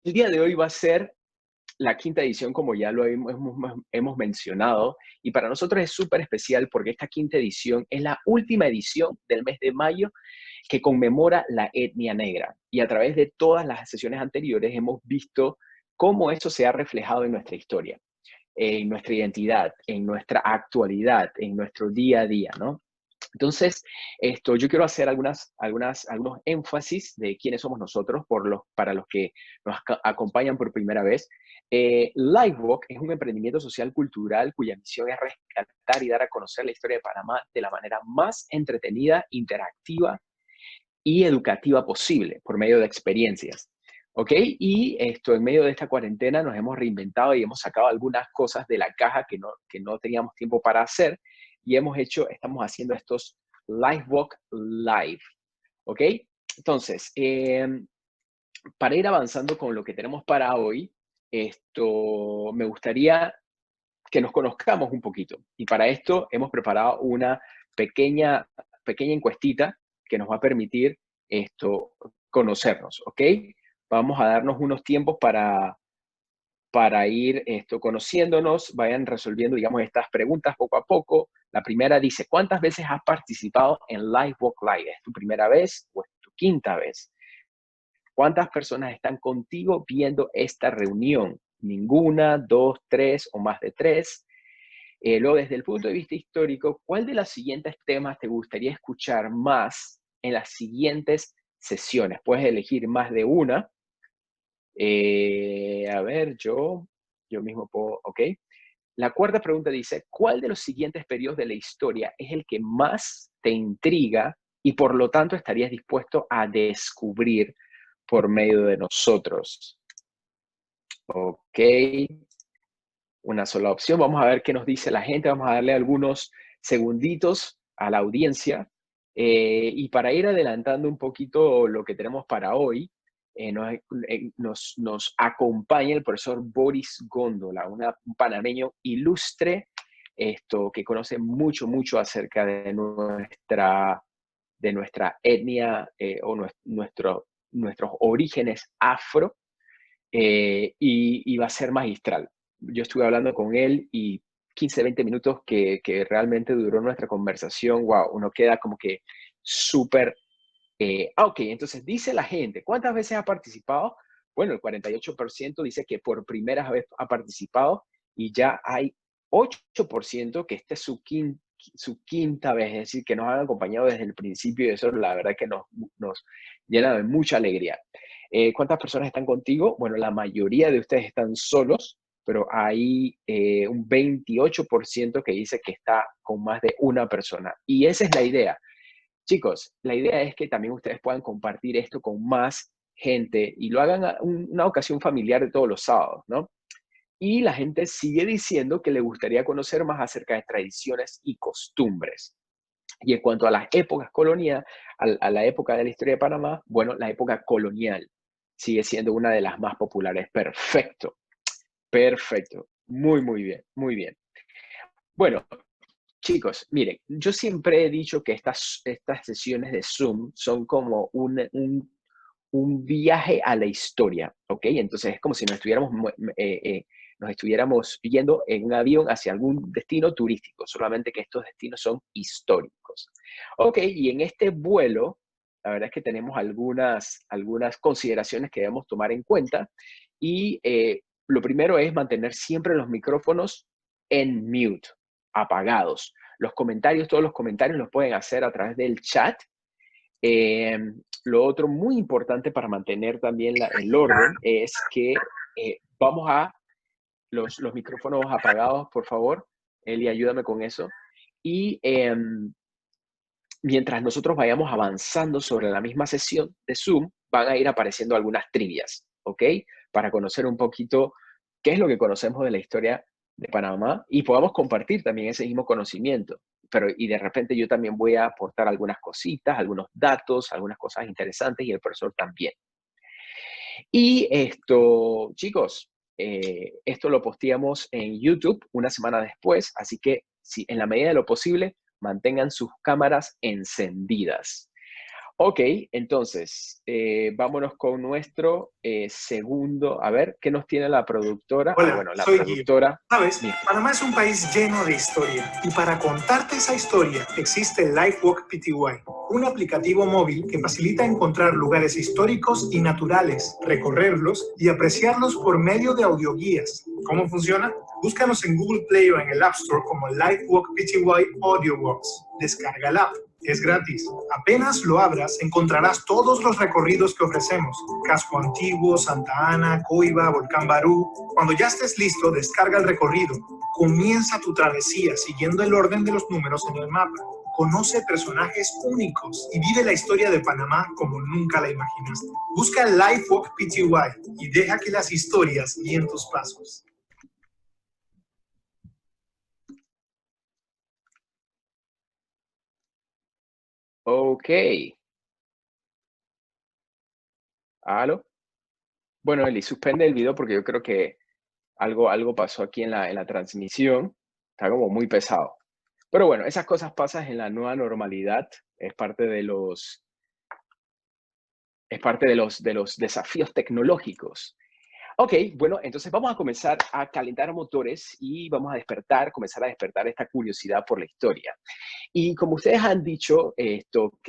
El día de hoy va a ser la quinta edición, como ya lo hemos mencionado, y para nosotros es súper especial porque esta quinta edición es la última edición del mes de mayo que conmemora la etnia negra. Y a través de todas las sesiones anteriores hemos visto cómo eso se ha reflejado en nuestra historia, en nuestra identidad, en nuestra actualidad, en nuestro día a día, ¿no? Entonces, yo quiero hacer algunos énfasis de quiénes somos nosotros para los que nos acompañan por primera vez. Livewalk es un emprendimiento social cultural cuya misión es rescatar y dar a conocer la historia de Panamá de la manera más entretenida, interactiva y educativa posible por medio de experiencias. ¿Ok? Y en medio de esta cuarentena nos hemos reinventado y hemos sacado algunas cosas de la caja que no teníamos tiempo para hacer y estamos haciendo estos Livewalk Live. ¿Ok? Entonces, para ir avanzando con lo que tenemos para hoy, me gustaría que nos conozcamos un poquito. Y para esto hemos preparado una pequeña, pequeña encuestita que nos va a permitir conocernos, ¿ok? Vamos a darnos unos tiempos para ir conociéndonos, vayan resolviendo, digamos, estas preguntas poco a poco. La primera dice, ¿cuántas veces has participado en Livewalk Live? ¿Es tu primera vez o es tu quinta vez? ¿Cuántas personas están contigo viendo esta reunión? Ninguna, dos, tres o más de tres. Luego, desde el punto de vista histórico, ¿cuál de los siguientes temas te gustaría escuchar más en las siguientes sesiones? Puedes elegir más de una. A ver, yo mismo puedo, ok. La cuarta pregunta dice, ¿cuál de los siguientes periodos de la historia es el que más te intriga y por lo tanto estarías dispuesto a descubrir por medio de nosotros? Ok, una sola opción. Vamos a ver qué nos dice la gente. Vamos a darle algunos segunditos a la audiencia. Y para ir adelantando un poquito lo que tenemos para hoy, nos acompaña el profesor Boris Góndola, un panameño ilustre, que conoce mucho, mucho acerca de nuestra etnia nuestros orígenes afro, y va a ser magistral. Yo estuve hablando con él y 15, 20 minutos que realmente duró nuestra conversación, wow, uno queda como que súper. Ok, entonces dice la gente, ¿cuántas veces ha participado? Bueno, el 48% dice que por primera vez ha participado y ya hay 8% que esta es su quinta vez, es decir, que nos han acompañado desde el principio y eso la verdad que nos llena de mucha alegría. ¿Cuántas personas están contigo? Bueno, la mayoría de ustedes están solos, pero hay un 28% que dice que está con más de una persona. Y esa es la idea. Chicos, la idea es que también ustedes puedan compartir esto con más gente y lo hagan a una ocasión familiar de todos los sábados, ¿no? Y la gente sigue diciendo que le gustaría conocer más acerca de tradiciones y costumbres. Y en cuanto a las épocas coloniales, a la época de la historia de Panamá, bueno, la época colonial sigue siendo una de las más populares. Perfecto, perfecto. Muy, muy bien, muy bien. Bueno, chicos, miren, yo siempre he dicho que estas sesiones de Zoom son como un viaje a la historia, ¿ok? Entonces es como si nos estuviéramos yendo en un avión hacia algún destino turístico, solamente que estos destinos son históricos. Ok, y en este vuelo, la verdad es que tenemos algunas consideraciones que debemos tomar en cuenta y lo primero es mantener siempre los micrófonos en mute, apagados. Todos los comentarios los pueden hacer a través del chat. eh, lo otro muy importante para mantener también el orden es que vamos a los micrófonos apagados, por favor. Eli, ayúdame con eso. Y mientras nosotros vayamos avanzando sobre la misma sesión de Zoom, van a ir apareciendo algunas trivias, ¿ok? Para conocer un poquito qué es lo que conocemos de la historia de Panamá y podamos compartir también ese mismo conocimiento. Y de repente yo también voy a aportar algunas cositas, algunos datos, algunas cosas interesantes y el profesor también. Y chicos, esto lo posteamos en YouTube una semana después, así que si en la medida de lo posible mantengan sus cámaras encendidas. Ok, entonces, vámonos con nuestro segundo. A ver, ¿qué nos tiene la productora? Ah, Hola, bueno, la soy Gio. productora. Sabes, Mira. Panamá es un país lleno de historia y para contarte esa historia existe LifeWalk Pty, un aplicativo móvil que facilita encontrar lugares históricos y naturales, recorrerlos y apreciarlos por medio de audioguías. ¿Cómo funciona? Búscanos en Google Play o en el App Store como LifeWalk Pty Audio Walks. Descarga el app. Es gratis. Apenas lo abras, encontrarás todos los recorridos que ofrecemos. Casco Antiguo, Santa Ana, Coiba, Volcán Barú. Cuando ya estés listo, descarga el recorrido. Comienza tu travesía siguiendo el orden de los números en el mapa. Conoce personajes únicos y vive la historia de Panamá como nunca la imaginaste. Busca LifeWalk Pty y deja que las historias guíen tus pasos. Ok. ¿Aló? Bueno, Eli, suspende el video porque yo creo que algo pasó aquí en la transmisión. Está como muy pesado. Pero bueno, esas cosas pasan en la nueva normalidad. Es parte de los, de los desafíos tecnológicos. Ok, bueno, entonces vamos a comenzar a calentar motores y vamos a comenzar a despertar esta curiosidad por la historia. Y como ustedes han dicho, que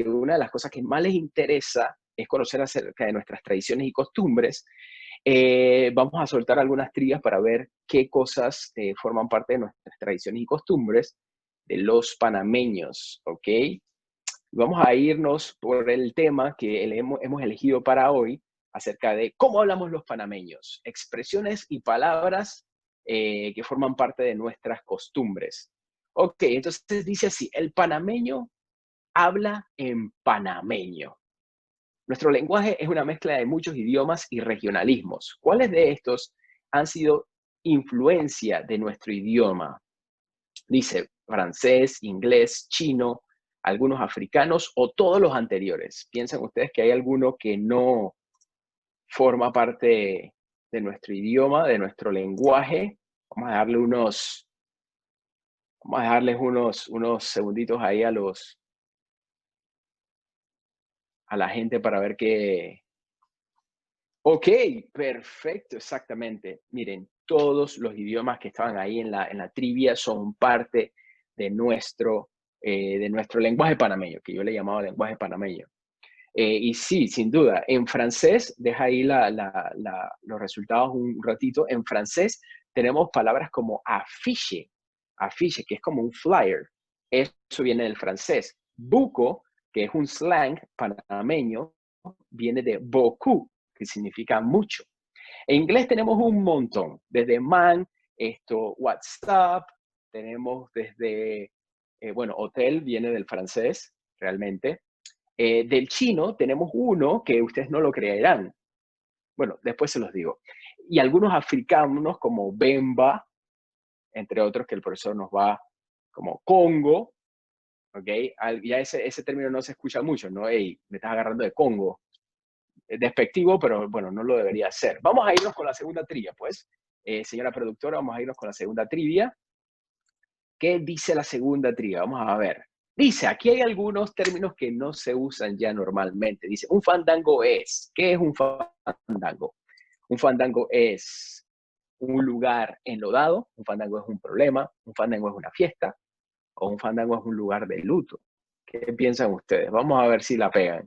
una de las cosas que más les interesa es conocer acerca de nuestras tradiciones y costumbres. Vamos a soltar algunas trivias para ver qué cosas forman parte de nuestras tradiciones y costumbres de los panameños, ¿ok? Vamos a irnos por el tema que hemos elegido para hoy, acerca de cómo hablamos los panameños, expresiones y palabras que forman parte de nuestras costumbres. Ok, entonces dice así, el panameño habla en panameño. Nuestro lenguaje es una mezcla de muchos idiomas y regionalismos. ¿Cuáles de estos han sido influencia de nuestro idioma? Dice francés, inglés, chino, algunos africanos o todos los anteriores. ¿Piensan ustedes que hay alguno que no forma parte de nuestro idioma, de nuestro lenguaje? Vamos a darle vamos a dejarles unos segunditos ahí a la gente para ver qué. Ok, perfecto, exactamente. Miren, todos los idiomas que estaban ahí en la trivia son parte de nuestro lenguaje panameño, que yo le llamaba lenguaje panameño. Y sí, sin duda, en francés, deja ahí los resultados un ratito. En francés tenemos palabras como afiche, que es como un flyer. Eso viene del francés. Buco, que es un slang panameño, viene de beaucoup, que significa mucho. En inglés tenemos un montón, desde man, WhatsApp, tenemos desde, bueno, hotel viene del francés, realmente. Del chino tenemos uno que ustedes no lo creerán. Bueno, después se los digo. Y algunos africanos como Bemba, entre otros que el profesor nos va, como Congo, ¿ok? Ya ese término no se escucha mucho, ¿no? Hey, me estás agarrando de Congo. Despectivo, pero bueno, no lo debería hacer. Vamos a irnos con la segunda trivia, pues. Señora productora, vamos a irnos con la segunda trivia. ¿Qué dice la segunda trivia? Vamos a ver. Dice, aquí hay algunos términos que no se usan ya normalmente. Dice, un fandango es. ¿Qué es un fandango? Un fandango es un lugar enlodado, un fandango es un problema, un fandango es una fiesta, o un fandango es un lugar de luto. ¿Qué piensan ustedes? Vamos a ver si la pegan.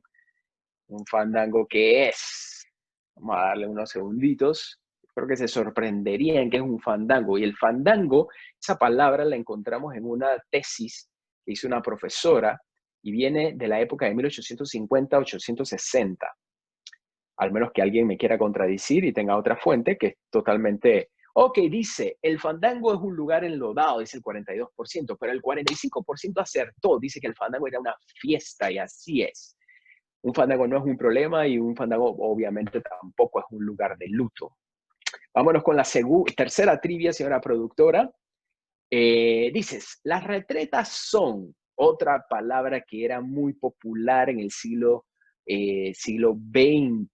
Un fandango, ¿qué es? Vamos a darle unos segunditos. Creo que se sorprenderían que es un fandango. Y el fandango, esa palabra la encontramos en una tesis que hizo una profesora y viene de la época de 1850-860. Al menos que alguien me quiera contradecir y tenga otra fuente que es totalmente. Ok, dice, el fandango es un lugar enlodado, dice el 42%, pero el 45% acertó, dice que el fandango era una fiesta y así es. Un fandango no es un problema y un fandango obviamente tampoco es un lugar de luto. Vámonos con la tercera trivia, señora productora. Dices, las retretas son otra palabra que era muy popular en el siglo XIX,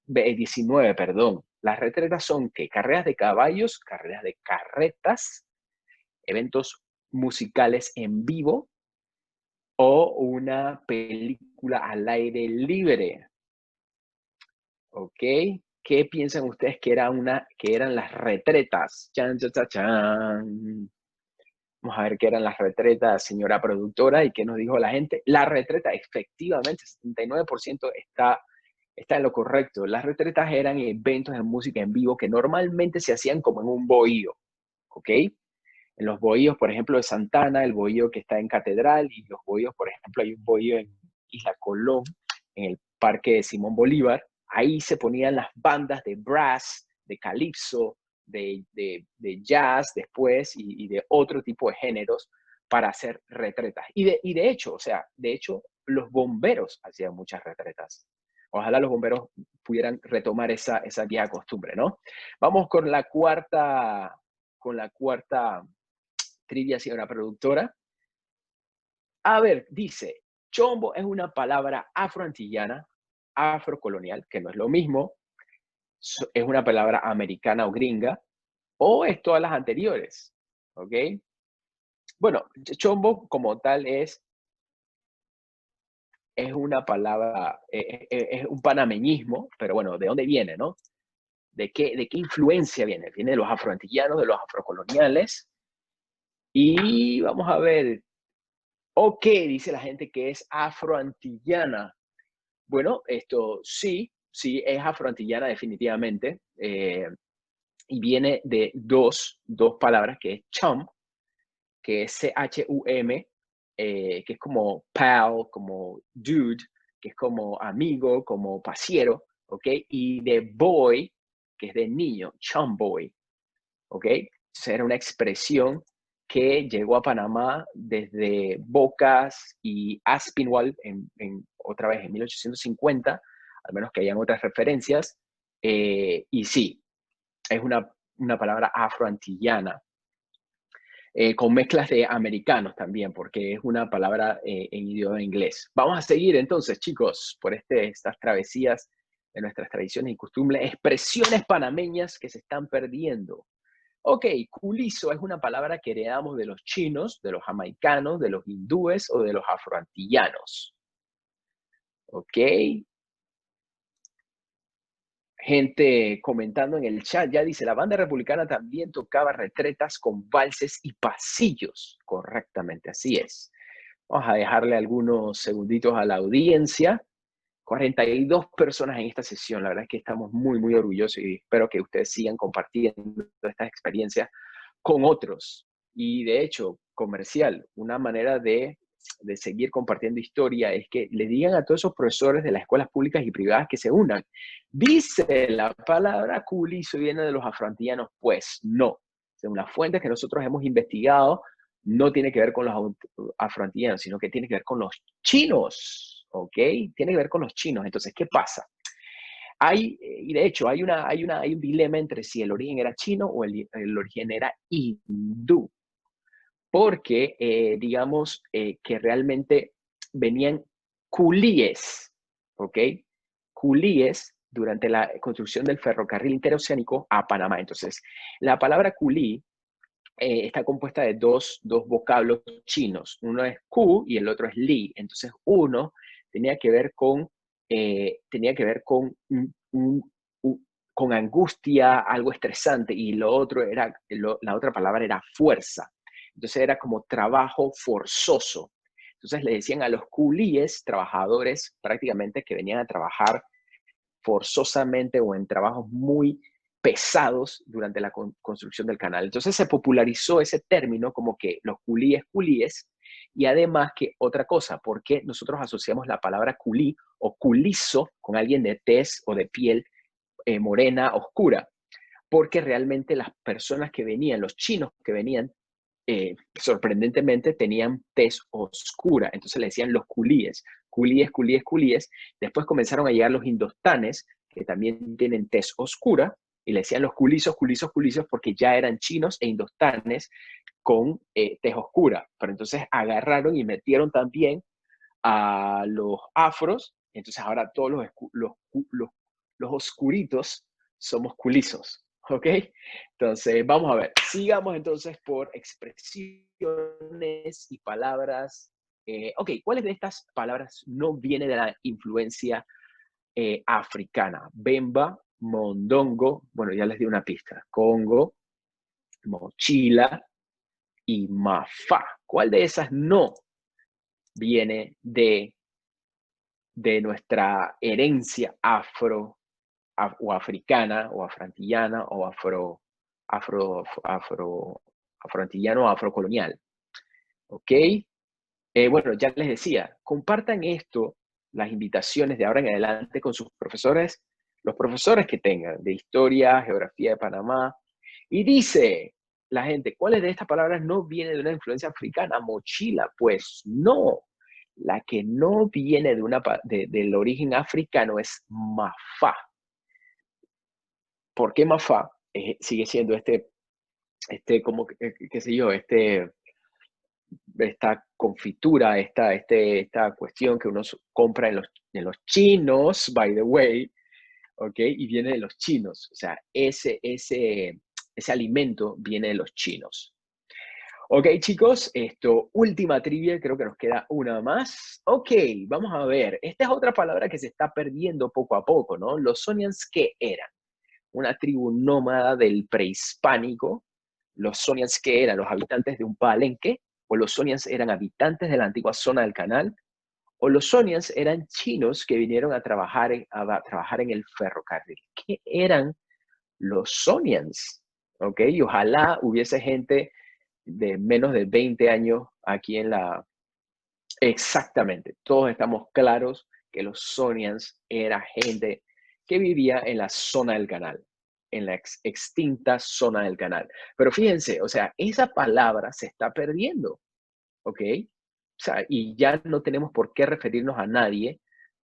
perdón. Las retretas son ¿qué? Carreras de caballos, carreras de carretas, eventos musicales en vivo o una película película al aire libre. ¿Ok? ¿Qué piensan ustedes que eran las retretas? Chan, chan, chan, chan. Vamos a ver qué eran las retretas, señora productora, y qué nos dijo la gente. La retreta, efectivamente, 79% está en lo correcto. Las retretas eran eventos de música en vivo que normalmente se hacían como en un bohío, ¿ok? En los bohíos, por ejemplo, de Santana, el bohío que está en Catedral, y los bohíos, por ejemplo, hay un bohío en Isla Colón, en el Parque de Simón Bolívar. Ahí se ponían las bandas de brass, de calipso, de jazz después y de otro tipo de géneros para hacer retretas. Y de hecho, o sea, de hecho, los bomberos hacían muchas retretas. Ojalá los bomberos pudieran retomar esa vieja costumbre, ¿no? Vamos con la cuarta trivia, señora productora. A ver, dice, chombo es una palabra afroantillana, afrocolonial, que no es lo mismo, es una palabra americana o gringa, o es todas las anteriores, ¿ok? Bueno, chombo como tal es una palabra, es un panameñismo, pero bueno, ¿de dónde viene, no? ¿De qué influencia viene? Viene de los afroantillanos, de los afrocoloniales, y vamos a ver, ok, dice la gente que es afroantillana. Bueno, esto sí, es afroantillana definitivamente, y viene de dos palabras, que es chum, que es C-H-U-M, que es como pal, como dude, que es como amigo, como pasiero, ¿ok? Y de boy, que es de niño, chum boy, ¿ok? Entonces era una expresión que llegó a Panamá desde Bocas y Aspinwall, otra vez en 1850, al menos que hayan otras referencias, y sí, es una palabra afroantillana, con mezclas de americanos también, porque es una palabra en idioma inglés. Vamos a seguir entonces, chicos, por estas travesías de nuestras tradiciones y costumbres, expresiones panameñas que se están perdiendo. Ok, culizo es una palabra que heredamos de los chinos, de los jamaicanos, de los hindúes o de los afroantillanos. Ok, gente comentando en el chat ya dice, la banda republicana también tocaba retretas con valses y pasillos. Correctamente, así es. Vamos a dejarle algunos segunditos a la audiencia. 42 personas en esta sesión. La verdad es que estamos muy, muy orgullosos y espero que ustedes sigan compartiendo estas experiencias con otros. Y de hecho, comercial, una manera de seguir compartiendo historia es que le digan a todos esos profesores de las escuelas públicas y privadas que se unan. Dice la palabra culizo viene de los afroantillanos. Pues no. Según las fuentes que nosotros hemos investigado, no tiene que ver con los afroantillanos, sino que tiene que ver con los chinos, ¿ok? Tiene que ver con los chinos. Entonces, ¿qué pasa? Y de hecho, hay un dilema entre si el origen era chino o el origen era hindú, porque digamos que realmente venían culíes, ¿ok? Culíes durante la construcción del ferrocarril interoceánico a Panamá. Entonces, la palabra culí está compuesta de dos vocablos chinos. Uno es ku y el otro es li. Entonces, uno tenía que ver con, con angustia, algo estresante, y lo otro la otra palabra era fuerza. Entonces, era como trabajo forzoso. Entonces, le decían a los culíes, trabajadores prácticamente que venían a trabajar forzosamente o en trabajos muy pesados durante la construcción del canal. Entonces se popularizó ese término como que los culíes, y además que otra cosa, porque nosotros asociamos la palabra culí o culizo con alguien de tez o de piel morena, oscura, porque realmente las personas que venían, los chinos que venían, sorprendentemente tenían tez oscura, entonces le decían los culíes. Después comenzaron a llegar los indostanes, que también tienen tez oscura, y le decían los culizos, porque ya eran chinos e indostanes con tez oscura. Pero entonces agarraron y metieron también a los afros, entonces ahora todos los oscuritos somos culizos, ¿ok? Entonces, vamos a ver, sigamos entonces por expresiones y palabras Ok, ¿cuáles de estas palabras no viene de la influencia africana? Bemba, mondongo, bueno, ya les di una pista, Congo, mochila y mafá. ¿Cuál de esas no viene de nuestra herencia o africana o afroantillana o afroantillano o afrocolonial? ¿Ok? Bueno, ya les decía, compartan esto, las invitaciones de ahora en adelante con sus profesores, los profesores que tengan de historia, geografía de Panamá. Y dice la gente, ¿cuáles de estas palabras no viene de una influencia africana? Mochila, pues no. La que no viene del origen africano es mafá. ¿Por qué mafá? Sigue siendo como, qué sé yo, esta confitura, esta cuestión que uno compra en los chinos, by the way, ¿ok? Y viene de los chinos, o sea, ese alimento viene de los chinos. Ok, chicos, última trivia, creo que nos queda una más. Ok, vamos a ver, esta es otra palabra que se está perdiendo poco a poco, ¿no? Los Sonians, ¿qué eran? Una tribu nómada del prehispánico. Los Sonians, ¿qué eran? Los habitantes de un palenque. O los Sonians eran habitantes de la antigua zona del canal. O los Sonians eran chinos que vinieron a trabajar en el ferrocarril. ¿Qué eran los Sonians? ¿Ok? Y ojalá hubiese gente de menos de 20 años aquí en la... Exactamente, todos estamos claros que los Sonians era gente que vivía en la zona del canal, en la extinta zona del canal. Pero fíjense, o sea, esa palabra se está perdiendo, ¿ok? O sea, y ya no tenemos por qué referirnos a nadie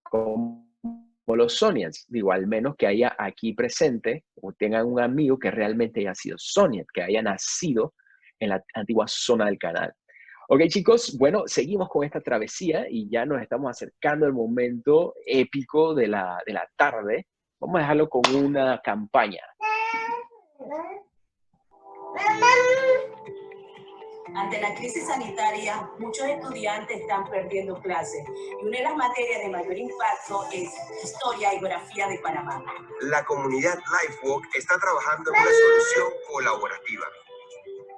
como los Sonians. Digo, al menos que haya aquí presente o tengan un amigo que realmente haya sido Sonian, que haya nacido en la antigua zona del canal. Ok, chicos, bueno, seguimos con esta travesía y ya nos estamos acercando al momento épico de la tarde. Vamos a dejarlo con una campaña. Ante la crisis sanitaria, muchos estudiantes están perdiendo clases y una de las materias de mayor impacto es Historia y Geografía de Panamá. La comunidad LifeWalk está trabajando en una solución colaborativa.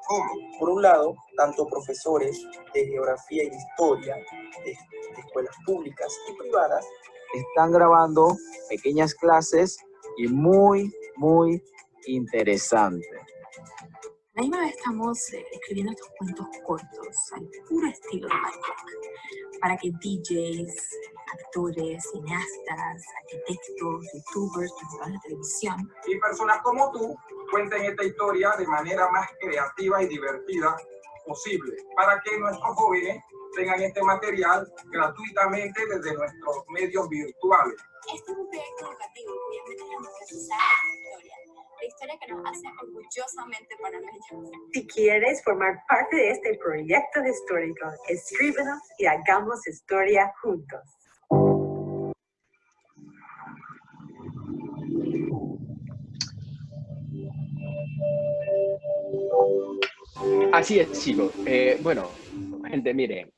¿Cómo? Por un lado, tanto profesores de geografía y de historia de escuelas públicas y privadas están grabando pequeñas clases y muy interesante. La misma vez estamos escribiendo estos cuentos cortos al puro estilo de LifeWalk para que DJs, actores, cineastas, arquitectos, youtubers, presentadores de televisión y personas como tú cuenten esta historia de manera más creativa y divertida posible para que nuestros jóvenes tengan este material gratuitamente desde nuestros medios virtuales. Este es un proyecto educativo cuya meta es enfatizar la historia que nos hace orgullosamente panameños. Si quieres formar parte de este proyecto histórico, escríbenos y hagamos historia juntos. Así es, chicos. Bueno, gente, miren,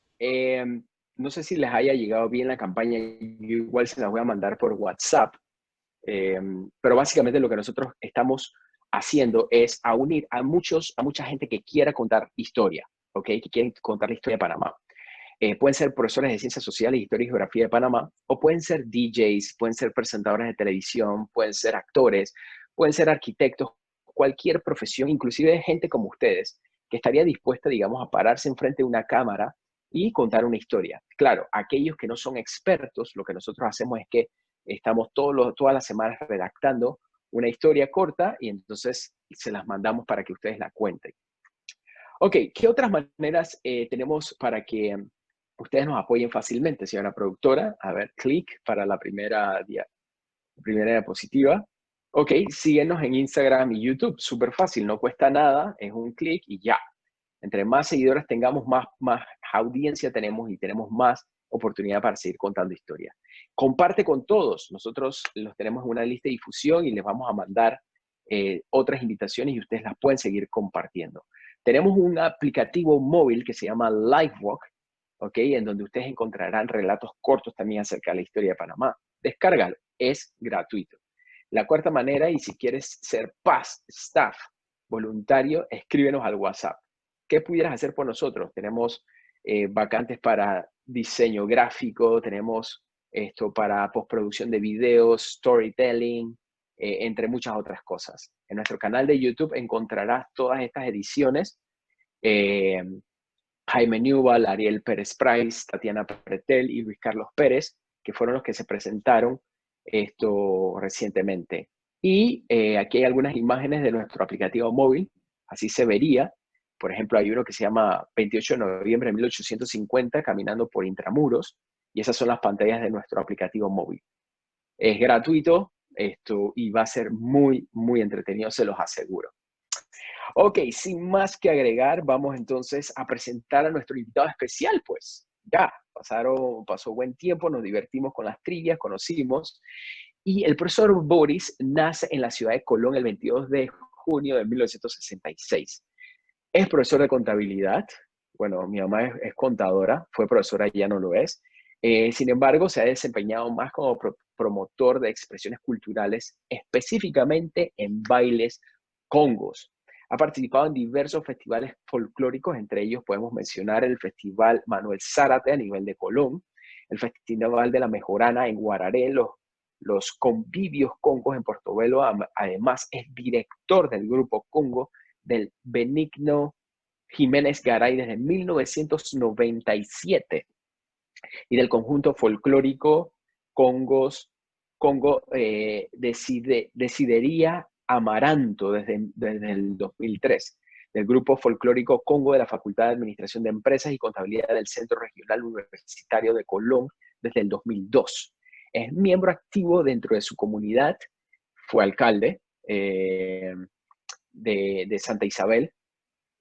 no sé si les haya llegado bien la campaña, yo igual se las voy a mandar por WhatsApp, pero básicamente lo que nosotros estamos haciendo es a unir a mucha gente que quiera contar historia, ¿ok? Que quieren contar la historia de Panamá. Pueden ser profesores de Ciencias Sociales, Historia y Geografía de Panamá, o pueden ser DJs, pueden ser presentadores de televisión, pueden ser actores, pueden ser arquitectos, cualquier profesión, inclusive gente como ustedes, que estaría dispuesta, digamos, a pararse enfrente de una cámara y contar una historia. Claro, aquellos que no son expertos, lo que nosotros hacemos es que estamos todas las semanas redactando una historia corta y entonces se las mandamos para que ustedes la cuenten. Ok, ¿qué otras maneras tenemos para que ustedes nos apoyen fácilmente, señora productora? A ver, clic para la primera diapositiva. Ok, síguenos en Instagram y YouTube. Súper fácil, no cuesta nada, es un clic y ya. Entre más seguidores tengamos, más audiencia tenemos y tenemos más oportunidad para seguir contando historias. Comparte con todos. Nosotros los tenemos en una lista de difusión y les vamos a mandar otras invitaciones y ustedes las pueden seguir compartiendo. Tenemos un aplicativo móvil que se llama LifeWalk, ¿ok? En donde ustedes encontrarán relatos cortos también acerca de la historia de Panamá. Descárgalo, es gratuito. La cuarta manera, y si quieres ser past staff voluntario, escríbenos al WhatsApp. ¿Qué pudieras hacer por nosotros? Tenemos vacantes para diseño gráfico, tenemos esto para postproducción de videos, storytelling, entre muchas otras cosas. En nuestro canal de YouTube encontrarás todas estas ediciones. Jaime Newell, Ariel Pérez Price, Tatiana Pretel y Luis Carlos Pérez, que fueron los que se presentaron esto recientemente. Y aquí hay algunas imágenes de nuestro aplicativo móvil, así se vería. Por ejemplo, hay uno que se llama 28 de noviembre de 1850, caminando por Intramuros, y esas son las pantallas de nuestro aplicativo móvil. Es gratuito y va a ser muy, muy entretenido, se los aseguro. Ok, sin más que agregar, vamos entonces a presentar a nuestro invitado especial, pues. Ya, pasó buen tiempo, nos divertimos con las trivias, conocimos. Y el profesor Boris nace en la ciudad de Colón el 22 de junio de 1966. Es profesor de contabilidad. Bueno, mi mamá es contadora, fue profesora, ya no lo es. Sin embargo, se ha desempeñado más como promotor de expresiones culturales, específicamente en bailes congos. Ha participado en diversos festivales folclóricos, entre ellos podemos mencionar el Festival Manuel Zárate a nivel de Colón, el Festival de la Mejorana en Guararé, los Convivios Congos en Portobelo. Además, es director del grupo Congo del Benigno Jiménez Garay desde 1997 y del conjunto folclórico Congo Decidería Amaranto desde el 2003, del grupo folclórico Congo de la Facultad de Administración de Empresas y Contabilidad del Centro Regional Universitario de Colón desde el 2002. Es miembro activo dentro de su comunidad, fue alcalde de Santa Isabel,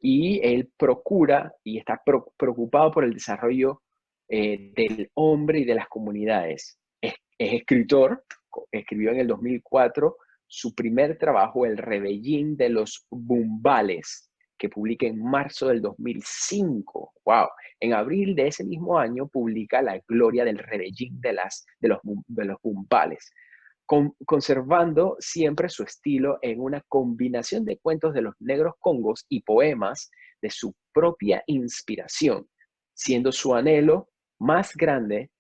y él procura y está preocupado por el desarrollo del hombre y de las comunidades. Es escritor, escribió en el 2004 su primer trabajo, El Rebellín de los Bumbales, que publica en marzo del 2005. ¡Wow! En abril de ese mismo año publica La Gloria del Rebellín de los Bumbales, conservando siempre su estilo en una combinación de cuentos de los negros congos y poemas de su propia inspiración, siendo su anhelo más grande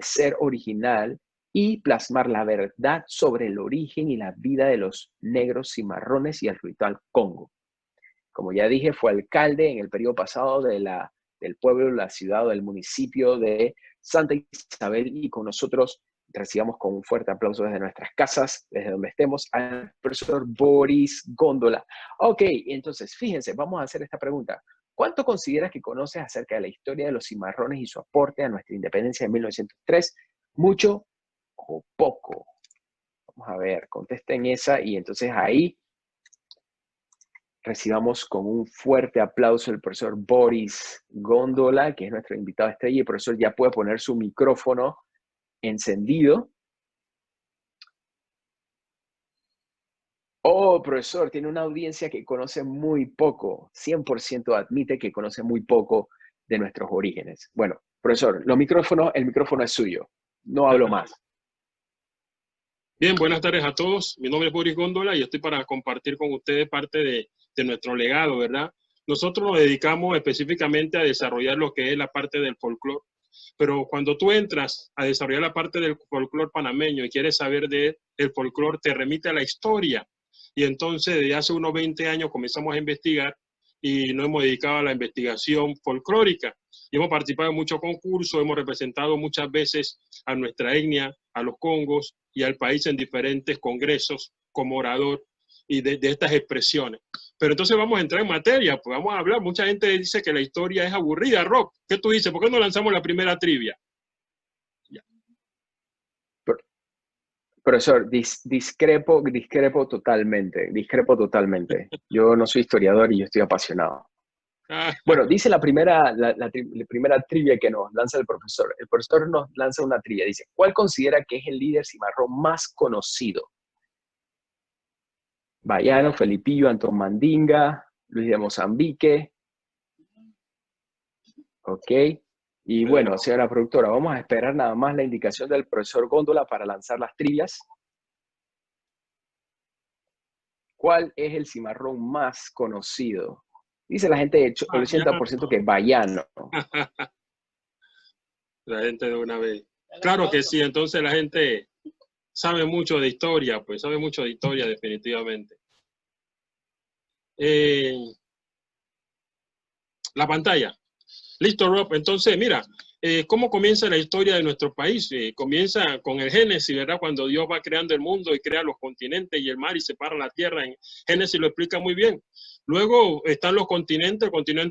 ser original y plasmar la verdad sobre el origen y la vida de los negros cimarrones y el ritual congo. Como ya dije, fue alcalde en el periodo pasado del pueblo, la ciudad o del municipio de Santa Isabel, y con nosotros recibamos con un fuerte aplauso desde nuestras casas, desde donde estemos, al profesor Boris Góndola. Ok, entonces, fíjense, vamos a hacer esta pregunta. ¿Cuánto consideras que conoces acerca de la historia de los cimarrones y su aporte a nuestra independencia en 1903? ¿Mucho o poco? Vamos a ver, contesten esa y entonces ahí recibamos con un fuerte aplauso el profesor Boris Góndola, que es nuestro invitado estrella. El profesor ya puede poner su micrófono encendido. Oh, profesor, tiene una audiencia que conoce muy poco, 100% admite que conoce muy poco de nuestros orígenes. Bueno, profesor, el micrófono es suyo, no hablo más. Bien, buenas tardes a todos. Mi nombre es Boris Góndola y estoy para compartir con ustedes parte de nuestro legado, ¿verdad? Nosotros nos dedicamos específicamente a desarrollar lo que es la parte del folclore, pero cuando tú entras a desarrollar la parte del folclore panameño y quieres saber del folclore, te remite a la historia. Y entonces, desde hace unos 20 años comenzamos a investigar y nos hemos dedicado a la investigación folclórica. Y hemos participado en muchos concursos, hemos representado muchas veces a nuestra etnia, a los congos y al país en diferentes congresos como orador y de estas expresiones. Pero entonces vamos a entrar en materia, pues vamos a hablar. Mucha gente dice que la historia es aburrida. Rock, ¿qué tú dices? ¿Por qué no lanzamos la primera trivia? Ya. Profesor, discrepo totalmente. Yo no soy historiador y yo estoy apasionado. Bueno, dice la primera trivia que nos lanza el profesor. El profesor nos lanza una trivia. Dice, ¿cuál considera que es el líder cimarrón más conocido? Bayano, Felipillo, Antón Mandinga, Luis de Mozambique. Ok. Y bueno, señora productora, vamos a esperar nada más la indicación del profesor Góndola para lanzar las trivias. ¿Cuál es el cimarrón más conocido? Dice la gente, el 80% que es baiano. La gente de una vez. Claro que sí, entonces la gente sabe mucho de historia, pues sabe mucho de historia definitivamente. La pantalla. Listo, Rob. Entonces, mira, ¿cómo comienza la historia de nuestro país? Comienza con el Génesis, ¿verdad? Cuando Dios va creando el mundo y crea los continentes y el mar y separa la tierra. En Génesis lo explica muy bien. Luego están los continentes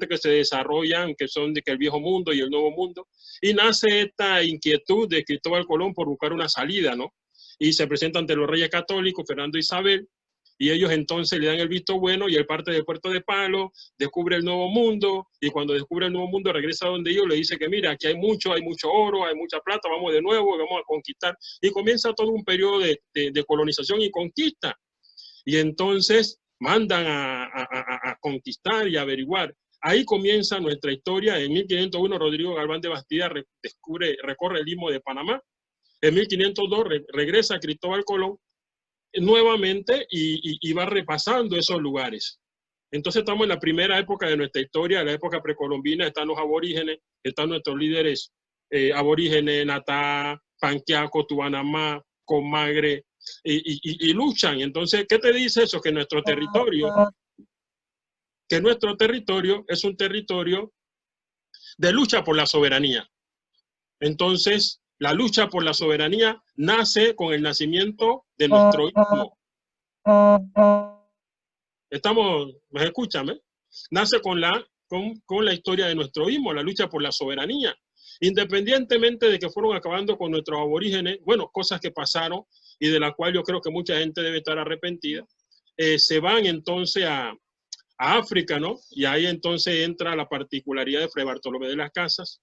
que se desarrollan, que son de que el viejo mundo y el nuevo mundo. Y nace esta inquietud de Cristóbal Colón por buscar una salida, ¿no? Y se presenta ante los reyes católicos, Fernando e Isabel, y ellos entonces le dan el visto bueno y él parte del puerto de Palo, descubre el nuevo mundo, y cuando descubre el nuevo mundo regresa donde ellos, le dice que mira, aquí hay mucho oro, hay mucha plata, vamos de nuevo, vamos a conquistar, y comienza todo un periodo de colonización y conquista, y entonces mandan a conquistar y averiguar. Ahí comienza nuestra historia. En 1501 Rodrigo Galván de Bastida recorre el Istmo de Panamá. En 1502 regresa Cristóbal Colón nuevamente y va repasando esos lugares. Entonces estamos en la primera época de nuestra historia, la época precolombina. Están los aborígenes, están nuestros líderes aborígenes, Natá, Panquiaco, Tubanamá, Comagre, y luchan. Entonces, ¿qué te dice eso? Que nuestro territorio es un territorio de lucha por la soberanía. Entonces, la lucha por la soberanía nace con el nacimiento de nuestro istmo. ¿Me escuchan? Nace con la historia de nuestro istmo, la lucha por la soberanía. Independientemente de que fueron acabando con nuestros aborígenes, bueno, cosas que pasaron y de las cuales yo creo que mucha gente debe estar arrepentida, se van entonces a África, ¿no? Y ahí entonces entra la particularidad de Fray Bartolomé de las Casas,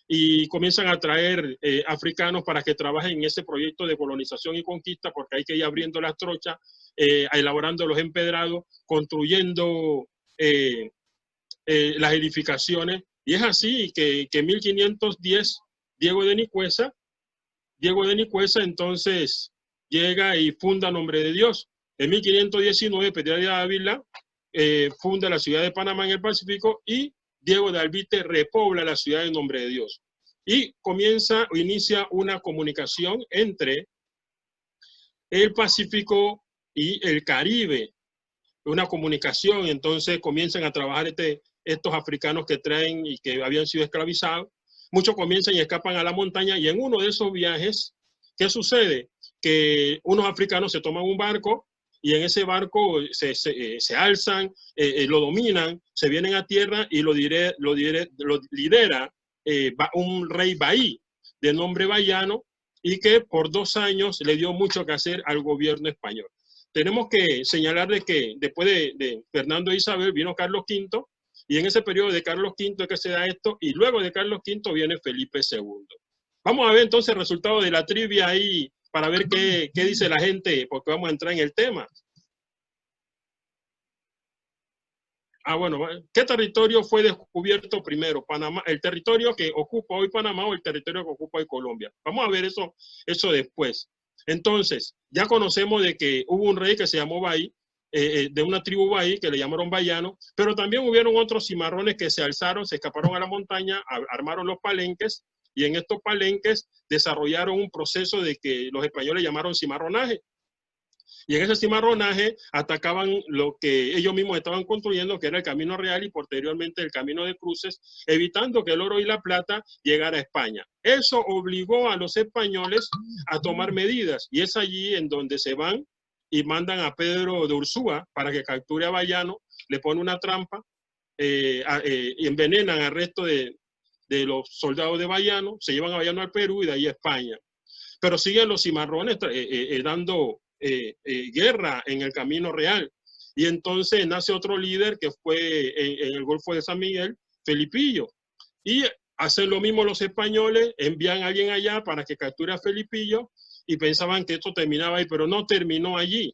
y comienzan a traer africanos para que trabajen en ese proyecto de colonización y conquista, porque hay que ir abriendo las trochas, elaborando los empedrados, construyendo las edificaciones. Y es así que en 1510 Diego de Nicuesa entonces llega y funda Nombre de Dios. En 1519 Pedro de Ávila funda la ciudad de Panamá en el Pacífico, y Diego de Alvite repobla la ciudad de Nombre de Dios. Y inicia una comunicación entre el Pacífico y el Caribe. Una comunicación, entonces comienzan a trabajar estos africanos que traen y que habían sido esclavizados. Muchos comienzan y escapan a la montaña, y en uno de esos viajes, ¿qué sucede? Que unos africanos se toman un barco, y en ese barco se alzan, lo dominan, se vienen a tierra y lo lidera un rey Bahí de nombre Bayano, y que por 2 años le dio mucho que hacer al gobierno español. Tenemos que señalar de que después de Fernando e Isabel vino Carlos V, y en ese periodo de Carlos V es que se da esto, y luego de Carlos V viene Felipe II. Vamos a ver entonces el resultado de la trivia ahí, para ver qué dice la gente, porque vamos a entrar en el tema. Bueno, ¿qué territorio fue descubierto primero? Panamá, el territorio que ocupa hoy Panamá o el territorio que ocupa hoy Colombia. Vamos a ver eso después. Entonces, ya conocemos de que hubo un rey que se llamó Bahí, de una tribu Bahí, que le llamaron Bayano, pero también hubieron otros cimarrones que se alzaron, se escaparon a la montaña, armaron los palenques, y en estos palenques desarrollaron un proceso de que los españoles llamaron cimarronaje. Y en ese cimarronaje atacaban lo que ellos mismos estaban construyendo, que era el Camino Real y posteriormente el Camino de Cruces, evitando que el oro y la plata llegara a España. Eso obligó a los españoles a tomar medidas, y es allí en donde se van y mandan a Pedro de Ursúa para que capture a Bayano, le pone una trampa, y envenenan al resto de los soldados de Bayano, se llevan a Bayano al Perú y de ahí a España. Pero siguen los cimarrones dando guerra en el Camino Real, y entonces nace otro líder que fue en el Golfo de San Miguel, Felipillo, y hacen lo mismo los españoles, envían a alguien allá para que capture a Felipillo, y pensaban que esto terminaba ahí, pero no terminó allí,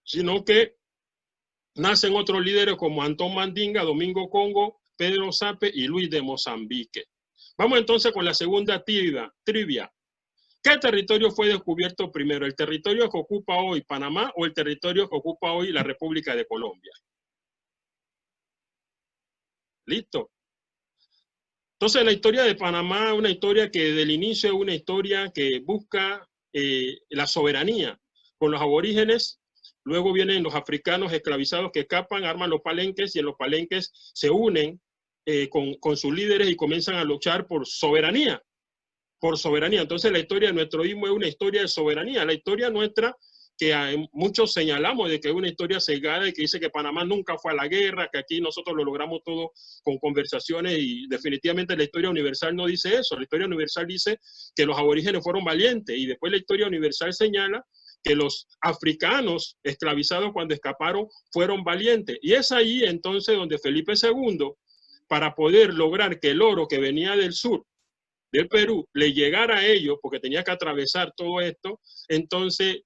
sino que nacen otros líderes como Antón Mandinga, Domingo Congo, Pedro Sape y Luis de Mozambique. Vamos entonces con la segunda trivia. ¿Qué territorio fue descubierto primero? ¿El territorio que ocupa hoy Panamá o el territorio que ocupa hoy la República de Colombia? ¿Listo? Entonces la historia de Panamá es una historia que desde el inicio es una historia que busca la soberanía con los aborígenes. Luego vienen los africanos esclavizados que escapan, arman los palenques y en los palenques se unen con sus líderes y comienzan a luchar por soberanía. Entonces la historia de nuestro istmo es una historia de soberanía. La historia nuestra, que muchos señalamos de que es una historia cegada y que dice que Panamá nunca fue a la guerra, que aquí nosotros lo logramos todo con conversaciones, y definitivamente la historia universal no dice eso. La historia universal dice que los aborígenes fueron valientes, y después la historia universal señala que los africanos esclavizados cuando escaparon fueron valientes. Y es ahí entonces donde Felipe II, para poder lograr que el oro que venía del sur, del Perú, le llegara a ellos, porque tenía que atravesar todo esto, entonces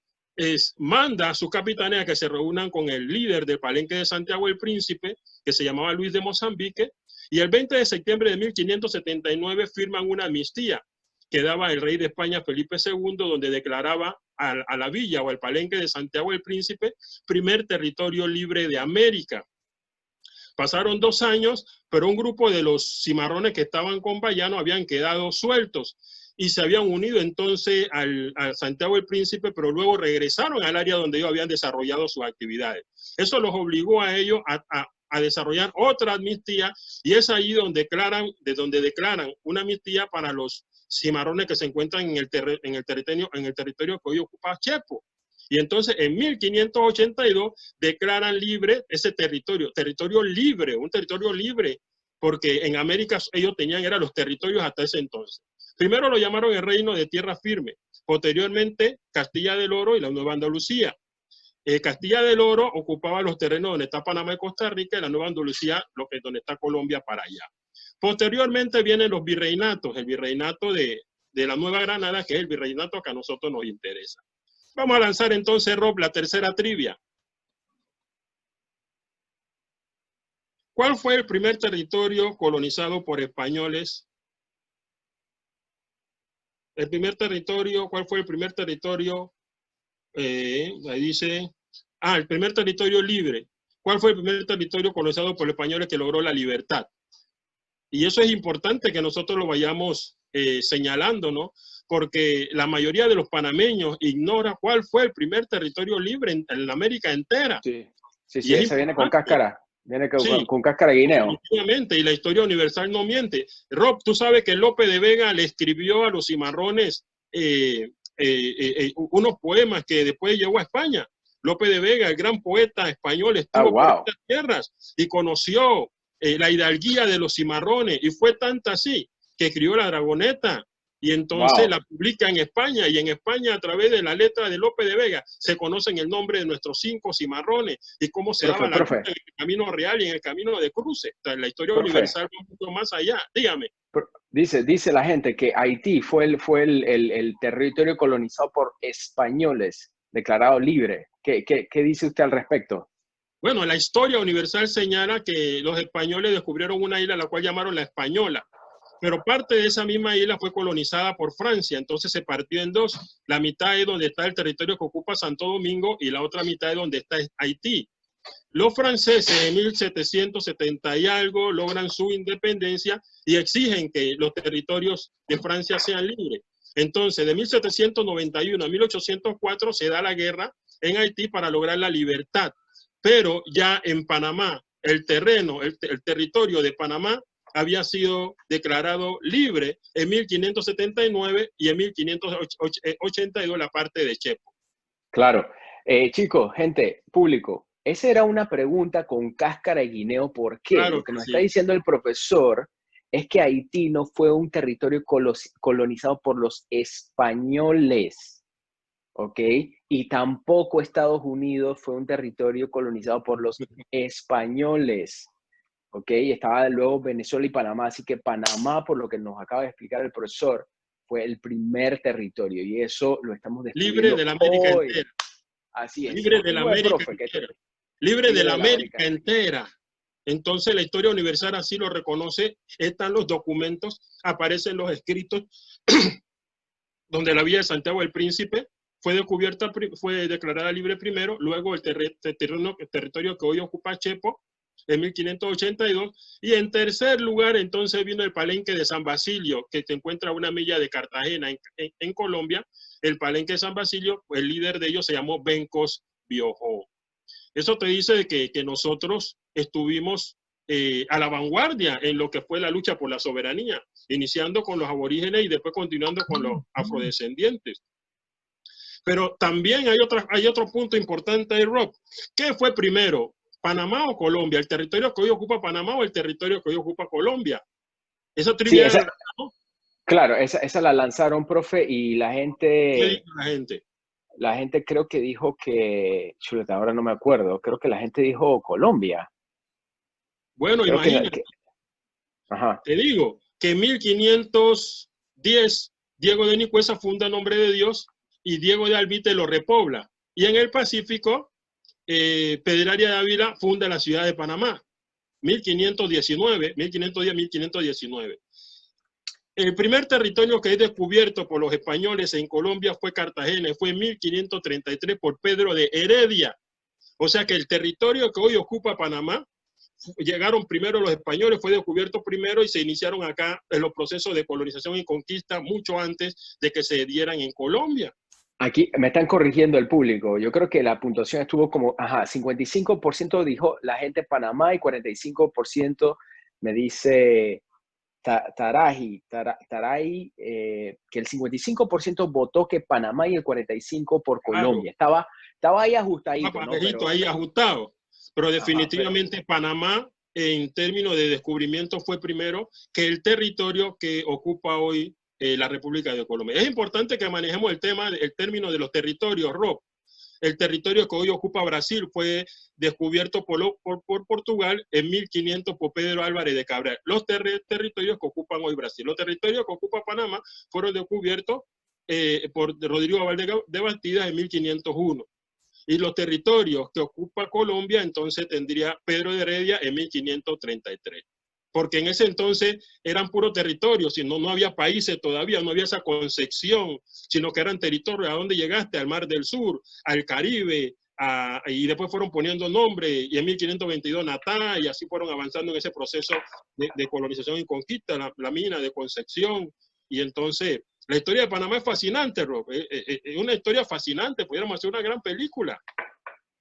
manda a sus capitanes a que se reúnan con el líder del Palenque de Santiago el Príncipe, que se llamaba Luis de Mozambique, y el 20 de septiembre de 1579 firman una amnistía que daba el rey de España Felipe II, donde declaraba a la villa o al Palenque de Santiago el Príncipe primer territorio libre de América. Pasaron 2 años, pero un grupo de los cimarrones que estaban con Bayano habían quedado sueltos y se habían unido entonces al Santiago el Príncipe, pero luego regresaron al área donde ellos habían desarrollado sus actividades. Eso los obligó a ellos a desarrollar otra amnistía, y es ahí donde declaran una amnistía para los cimarrones que se encuentran en el territorio que hoy ocupa Chepo. Y entonces en 1582 declaran libre ese territorio libre, un territorio libre, porque en América ellos eran los territorios hasta ese entonces. Primero lo llamaron el Reino de Tierra Firme, posteriormente Castilla del Oro y la Nueva Andalucía. Castilla del Oro ocupaba los terrenos donde está Panamá y Costa Rica, y la Nueva Andalucía donde está Colombia para allá. Posteriormente vienen los virreinatos, el virreinato de la Nueva Granada, que es el virreinato que a nosotros nos interesa. Vamos a lanzar entonces, Rob, la tercera trivia. ¿Cuál fue el primer territorio colonizado por españoles? ¿Cuál fue el primer territorio? Ahí dice, el primer territorio libre. ¿Cuál fue el primer territorio colonizado por los españoles que logró la libertad? Y eso es importante que nosotros lo vayamos señalando, ¿no? Porque la mayoría de los panameños ignora cuál fue el primer territorio libre en la América entera. Sí, ese viene con cáscara. Viene con cáscara de guineo. Definitivamente, y la historia universal no miente. Rob, tú sabes que Lope de Vega le escribió a los cimarrones unos poemas que después llegó a España. Lope de Vega, el gran poeta español, estuvo por estas tierras y conoció la hidalguía de los cimarrones, y fue tanta así que escribió La Dragoneta, y entonces la publica en España, y en España a través de la letra de Lope de Vega se conocen el nombre de nuestros 5 cimarrones y cómo se daba la lucha en el camino real y en el camino de cruce. O sea, la historia universal va un poco más allá. Dígame. Dice la gente que Haití fue el territorio colonizado por españoles, declarado libre. ¿Qué dice usted al respecto? Bueno, la historia universal señala que los españoles descubrieron una isla la cual llamaron la Española, pero parte de esa misma isla fue colonizada por Francia, entonces se partió en dos. La mitad es donde está el territorio que ocupa Santo Domingo y la otra mitad es donde está Haití. Los franceses en 1770 y algo logran su independencia y exigen que los territorios de Francia sean libres. Entonces, de 1791 a 1804 se da la guerra en Haití para lograr la libertad. Pero ya en Panamá, el territorio de Panamá había sido declarado libre en 1579 y en 1582 la parte de Chepo. Claro. Chicos, gente, público, esa era una pregunta con cáscara de guineo. ¿Por qué? Claro, lo que nos está diciendo el profesor es que Haití no fue un territorio colonizado por los españoles. ¿Ok? Y tampoco Estados Unidos fue un territorio colonizado por los españoles. ¿Ok? Estaba luego Venezuela y Panamá, así que Panamá, por lo que nos acaba de explicar el profesor, fue el primer territorio, y eso lo estamos descubriendo libre de la América hoy. Entera. Así es. Libre de la América entera. Libre de la América entera. Entonces la historia universal así lo reconoce, están los documentos, aparecen los escritos donde la villa de Santiago del Príncipe fue descubierta, fue declarada libre primero, luego el territorio que hoy ocupa Chepo en 1582, y en tercer lugar entonces vino el Palenque de San Basilio, que se encuentra a una milla de Cartagena en Colombia. El Palenque de San Basilio, el líder de ellos se llamó Bencos Biojó. Eso te dice que nosotros estuvimos a la vanguardia en lo que fue la lucha por la soberanía, iniciando con los aborígenes y después continuando con los afrodescendientes. Pero también hay otro punto importante, Rob. ¿Qué fue primero, Panamá o Colombia? ¿El territorio que hoy ocupa Panamá o el territorio que hoy ocupa Colombia? Esa trivia, sí, ¿no? Claro, esa la lanzaron, profe, y la gente... ¿Qué dijo la gente? La gente creo que dijo que... Chuleta, ahora no me acuerdo. Creo que la gente dijo Colombia. Bueno, creo imagínate. Ajá. Te digo que en 1510 Diego de Nicuesa funda Nombre de Dios y Diego de Alvite lo repobla. Y en el Pacífico, Pedraria de Ávila funda la ciudad de Panamá. 1519. El primer territorio que es descubierto por los españoles en Colombia fue Cartagena, y fue en 1533 por Pedro de Heredia. O sea que el territorio que hoy ocupa Panamá, llegaron primero los españoles, fue descubierto primero y se iniciaron acá en los procesos de colonización y conquista mucho antes de que se dieran en Colombia. Aquí me están corrigiendo el público. Yo creo que la puntuación estuvo como, 55% dijo la gente Panamá y 45% me dice Taray, que el 55% votó que Panamá y el 45% por Colombia. Claro. Estaba ahí ajustadito, ¿no? Pero ahí ajustado. Pero definitivamente Panamá, en términos de descubrimiento, fue primero que el territorio que ocupa hoy la República de Colombia. Es importante que manejemos el término de los territorios, Rob. El territorio que hoy ocupa Brasil fue descubierto por Portugal en 1500 por Pedro Álvarez de Cabral. Los territorios que ocupan hoy Brasil. Los territorios que ocupa Panamá fueron descubiertos por Rodrigo Valdés de Bastidas en 1501. Y los territorios que ocupa Colombia, entonces tendría Pedro de Heredia en 1533. Porque en ese entonces eran puros territorios, sino no había países todavía, no había esa concepción, sino que eran territorios. ¿A dónde llegaste? Al Mar del Sur, al Caribe, y después fueron poniendo nombre, y en 1522 Natá, y así fueron avanzando en ese proceso de colonización y conquista, la mina de Concepción. Y entonces, la historia de Panamá es fascinante, Rob. Es una historia fascinante, pudiéramos hacer una gran película.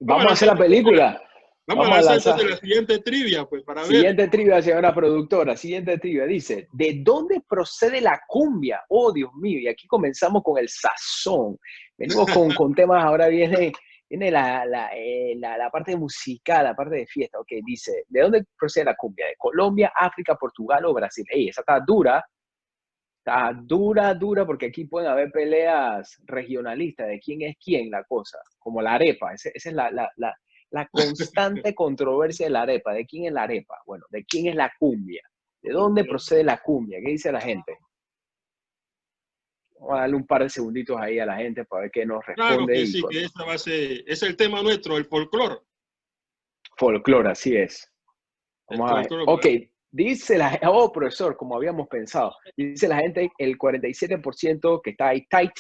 Vamos a hacer la película. Vamos a lanzar la siguiente trivia, pues, para ver. Siguiente trivia, señora productora. Siguiente trivia. Dice, ¿de dónde procede la cumbia? Oh, Dios mío. Y aquí comenzamos con el sazón. Venimos con temas, ahora viene la parte musical, la parte de fiesta. Ok, dice, ¿de dónde procede la cumbia? ¿De Colombia, África, Portugal o Brasil? Ey, esa está dura. Está dura, porque aquí pueden haber peleas regionalistas de quién es quién la cosa. Como la arepa. Esa es la constante controversia de la arepa. ¿De quién es la arepa? Bueno, ¿de quién es la cumbia? ¿De dónde procede la cumbia? ¿Qué dice la gente? Vamos a darle un par de segunditos ahí a la gente para ver qué nos responde. Claro que sí, que esta va a ser, es el tema nuestro, el folclore. Folclore, así es. Vamos a ver. Ok, dice la gente, profesor, como habíamos pensado, dice la gente, el 47% que está ahí tight,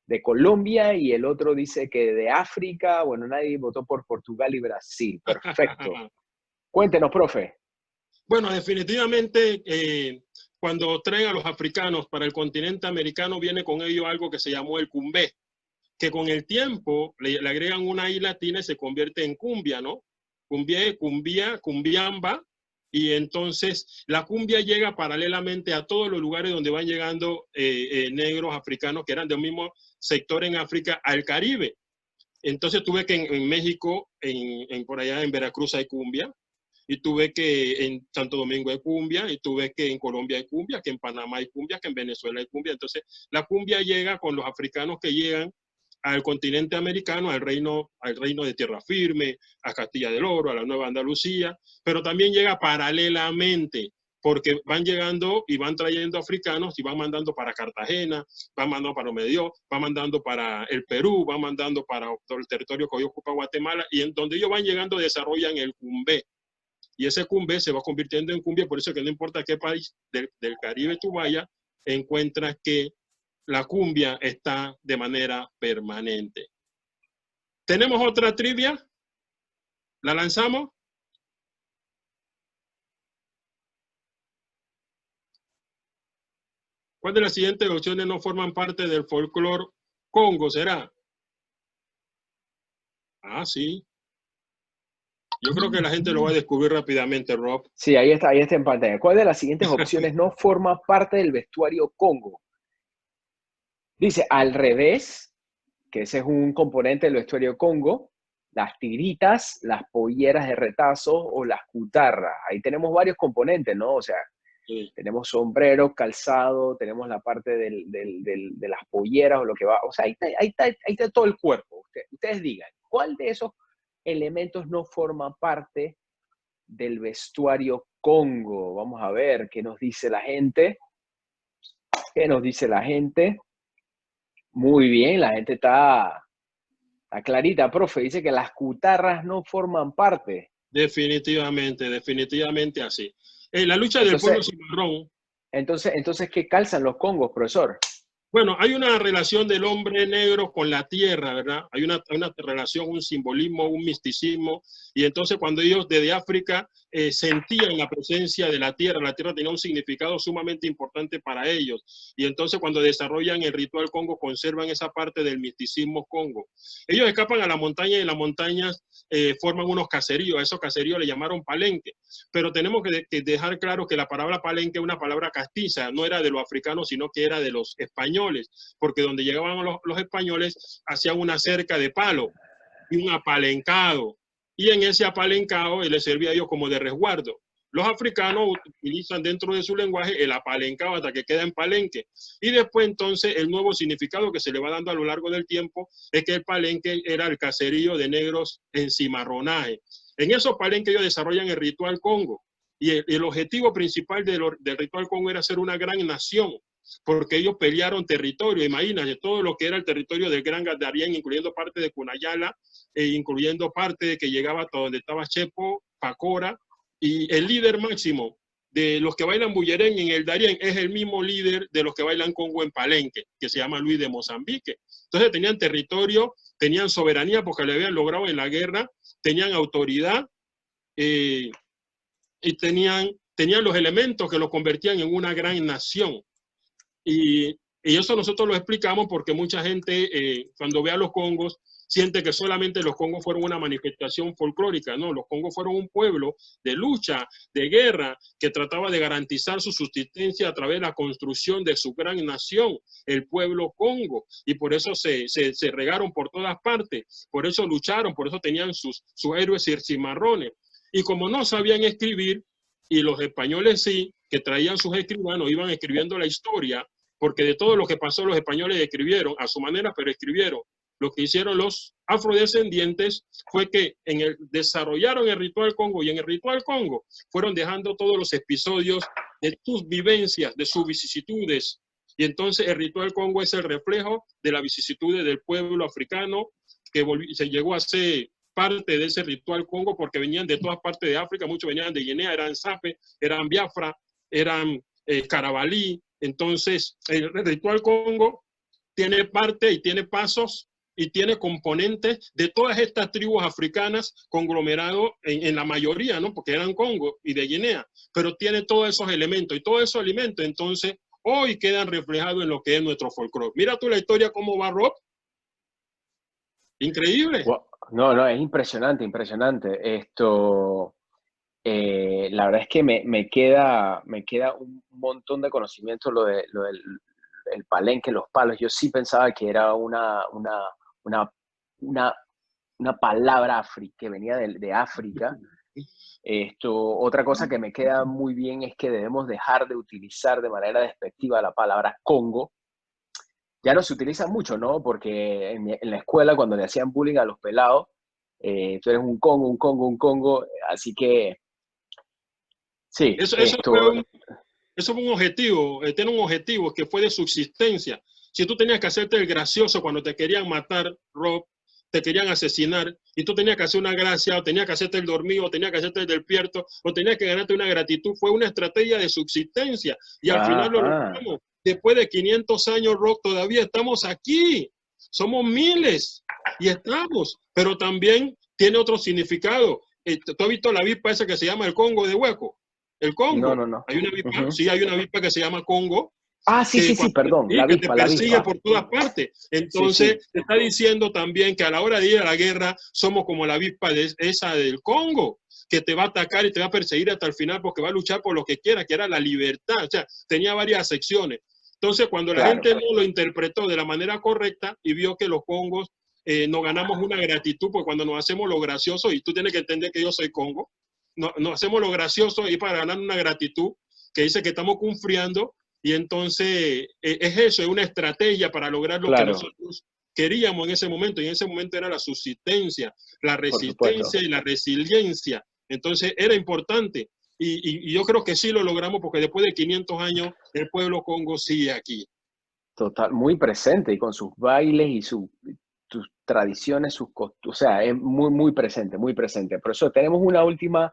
de Colombia, y el otro dice que de África. Bueno, nadie votó por Portugal y Brasil. Perfecto. Cuéntenos, profe. Bueno, definitivamente, cuando traen a los africanos para el continente americano, viene con ello algo que se llamó el cumbé, que con el tiempo le agregan una I latina y se convierte en cumbia, ¿no? Cumbia, cumbiamba, y entonces la cumbia llega paralelamente a todos los lugares donde van llegando negros africanos que eran del mismo sector en África al Caribe. Entonces tuve que en México, por allá en Veracruz hay cumbia, y tuve que en Santo Domingo hay cumbia, y tuve que en Colombia hay cumbia, que en Panamá hay cumbia, que en Venezuela hay cumbia. Entonces la cumbia llega con los africanos que llegan al continente americano, al reino de Tierra Firme, a Castilla del Oro, a la Nueva Andalucía, pero también llega paralelamente, porque van llegando y van trayendo africanos y van mandando para Cartagena, van mandando para Omedio, van mandando para el Perú, van mandando para todo el territorio que hoy ocupa Guatemala, y en donde ellos van llegando desarrollan el cumbé. y ese cumbe se va convirtiendo en cumbia, por eso que no importa qué país del Caribe tú vayas, encuentras que la cumbia está de manera permanente. ¿Tenemos otra trivia? ¿La lanzamos? ¿Cuál de las siguientes opciones no forman parte del folclore congo? ¿Será? Ah, sí. Yo creo que la gente lo va a descubrir rápidamente, Rob. Sí, ahí está en pantalla. ¿Cuál de las siguientes opciones no forma parte del vestuario congo? Dice, al revés, que ese es un componente del vestuario congo, las tiritas, las polleras de retazo o las cutarras. Ahí tenemos varios componentes, ¿no? O sea, Sí. tenemos sombrero, calzado, tenemos la parte de las polleras o lo que va. O sea, ahí está todo el cuerpo. Ustedes digan, ¿cuál de esos elementos no forma parte del vestuario congo? Vamos a ver qué nos dice la gente. ¿Qué nos dice la gente? Muy bien, la gente está clarita, profe. Dice que las cutarras no forman parte. Definitivamente, definitivamente así. La lucha del pueblo cimarrón. Entonces, ¿qué calzan los congos, profesor? Bueno, hay una relación del hombre negro con la tierra, ¿verdad? Hay una relación, un simbolismo, un misticismo. Y entonces cuando ellos desde África sentían la presencia de la tierra tenía un significado sumamente importante para ellos. Y entonces cuando desarrollan el ritual congo, conservan esa parte del misticismo congo. Ellos escapan a la montaña y en las montañas forman unos caseríos. A esos caseríos le llamaron palenque. Pero tenemos que dejar claro que la palabra palenque es una palabra castiza, no era de los africanos, sino que era de los españoles, porque donde llegaban los españoles hacían una cerca de palo y un apalencado, y en ese apalencado les servía a ellos como de resguardo. Los africanos utilizan dentro de su lenguaje el apalencado hasta que queda en palenque, y después entonces el nuevo significado que se le va dando a lo largo del tiempo es que el palenque era el caserío de negros en cimarronaje. En esos palenques ellos desarrollan el ritual congo, y el objetivo principal del ritual congo era ser una gran nación, porque ellos pelearon territorio. Imagínate todo lo que era el territorio del Gran Darién, incluyendo parte de Cunayala, incluyendo parte de que llegaba hasta donde estaba Chepo, Pacora, y el líder máximo de los que bailan bullerén en el Darién es el mismo líder de los que bailan congo en Palenque, que se llama Luis de Mozambique. Entonces tenían territorio, tenían soberanía porque lo habían logrado en la guerra, tenían autoridad y tenían los elementos que los convertían en una gran nación. Y eso nosotros lo explicamos porque mucha gente cuando ve a los congos siente que solamente los congos fueron una manifestación folclórica. No, los congos fueron un pueblo de lucha, de guerra, que trataba de garantizar su subsistencia a través de la construcción de su gran nación, el pueblo congo. Y por eso se regaron por todas partes, por eso lucharon, por eso tenían sus héroes cimarrones. Y como no sabían escribir, y los españoles sí, que traían sus escribanos, iban escribiendo la historia, porque de todo lo que pasó los españoles escribieron a su manera, pero escribieron. Lo que hicieron los afrodescendientes fue que desarrollaron el ritual congo, y en el ritual congo fueron dejando todos los episodios de sus vivencias, de sus vicisitudes. Y entonces el ritual congo es el reflejo de las vicisitudes del pueblo africano que se llegó a ser parte de ese ritual congo porque venían de todas partes de África, muchos venían de Guinea, eran Zape, eran Biafra, eran Carabalí. Entonces el ritual congo tiene parte y tiene pasos y tiene componentes de todas estas tribus africanas conglomerados en la mayoría, ¿no? Porque eran Congo y de Guinea, pero tiene todos esos elementos y todos esos elementos entonces hoy quedan reflejados en lo que es nuestro folclore. Mira tú la historia cómo va, Rob. Increíble. No, es impresionante, impresionante. La verdad es que me queda un montón de conocimiento lo del el palenque, los palos. Yo sí pensaba que era una palabra que venía de África. Otra cosa que me queda muy bien es que debemos dejar de utilizar de manera despectiva la palabra Congo. Ya no se utiliza mucho, ¿no? Porque en la escuela cuando le hacían bullying a los pelados, tú eres un Congo, así que sí. Eso fue un objetivo, tiene un objetivo que fue de subsistencia. Si tú tenías que hacerte el gracioso cuando te querían matar, Rob, te querían asesinar y tú tenías que hacer una gracia, o tenías que hacerte el dormido, o tenías que hacerte el despierto, o tenías que ganarte una gratitud. Fue una estrategia de subsistencia y al final lo Ajá. logramos. Después de 500 años, Rock, todavía estamos aquí. Somos miles y estamos, pero también tiene otro significado. ¿Tú has visto la avispa esa que se llama el Congo de hueco? El No, Congo. no, no. ¿Hay una avispa? Ujú. Sí, hay una avispa que se llama Congo, Ah, sí, sí, sí, perdón, la que te avispa, la persigue avispa. por todas partes. Sí, Entonces, sí, te está diciendo también que a la hora de ir a la guerra somos como la avispa esa del Congo, que te va a atacar y te va a perseguir hasta el final porque va a luchar por lo que quiera, que era la libertad. O sea, tenía varias secciones. Entonces, cuando la claro. gente no lo interpretó de la manera correcta y vio que los congos nos ganamos una gratitud, porque cuando nos hacemos lo gracioso, y tú tienes que entender que yo soy congo, nos hacemos lo gracioso y para ganar una gratitud que dice que estamos confiando, y entonces es eso, es una estrategia para lograr lo que Claro, nosotros queríamos en ese momento, y en ese momento era la subsistencia, la por supuesto. resistencia y la resiliencia. Entonces era importante, y yo creo que sí lo logramos porque después de 500 años el pueblo congo sigue aquí. Total, muy presente y con sus bailes y sus tradiciones, sus costumbres, o sea, es muy, muy presente, muy presente. Por eso tenemos una última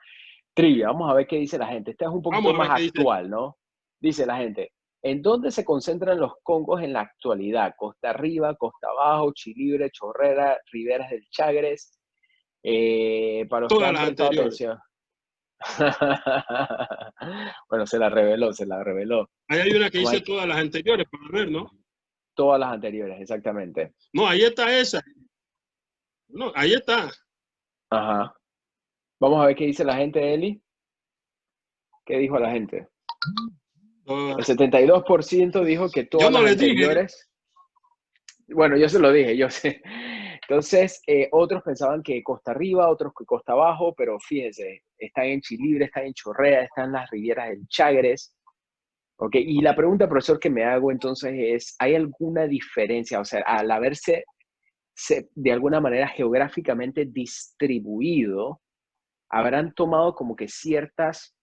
trivia, vamos a ver qué dice la gente. Esta es un poquito Vamos a ver más qué dice. actual, ¿no? Dice la gente, ¿en dónde se concentran los congos en la actualidad? Costa Arriba, Costa Abajo, Chilibre, Chorrera, Riberas del Chagres. Para los que Todas han las prestado anteriores. atención. Bueno, se la reveló, se la reveló. Ahí hay una que Vamos a dice ver, todas las anteriores para ver, ¿no? todas las anteriores, exactamente. No, ahí está esa. No, ahí está. Ajá. Vamos a ver qué dice la gente, Eli. ¿Qué dijo la gente? El 72% dijo que Yo todas no las les dije. anteriores. Bueno, yo se lo dije, yo sé. Entonces, otros pensaban que Costa Arriba, otros que Costa Abajo, pero fíjense, están en Chilibre, están en Chorrea, están las Rivieras del Chagres. Ok, y la pregunta, profesor, que me hago entonces es, ¿hay alguna diferencia? O sea, al haberse de alguna manera geográficamente distribuido, habrán tomado como que ciertas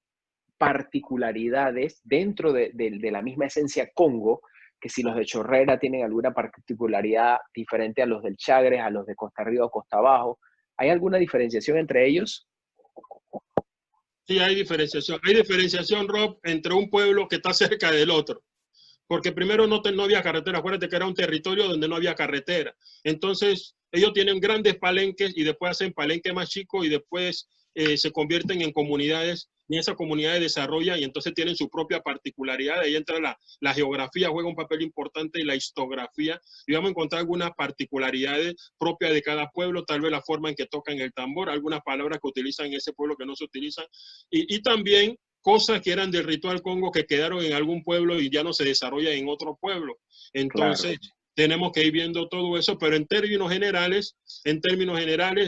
particularidades dentro de la misma esencia Congo, que si los de Chorrera tienen alguna particularidad diferente a los del Chagres, a los de Costa Arriba o Costa Abajo. ¿Hay alguna diferenciación entre ellos? Sí, hay diferenciación. Hay diferenciación, Rob, entre un pueblo que está cerca del otro. Porque primero no había carretera. Acuérdate que era un territorio donde no había carretera. Entonces, ellos tienen grandes palenques y después hacen palenques más chicos y después se convierten en comunidades, y esas comunidades desarrollan y entonces tienen su propia particularidad. Ahí entra la geografía, juega un papel importante, y la histografía, y vamos a encontrar algunas particularidades propias de cada pueblo, tal vez la forma en que tocan el tambor, algunas palabras que utilizan en ese pueblo que no se utilizan, y también cosas que eran del ritual Congo que quedaron en algún pueblo y ya no se desarrollan en otro pueblo. Entonces, claro, tenemos que ir viendo todo eso, pero en términos generales,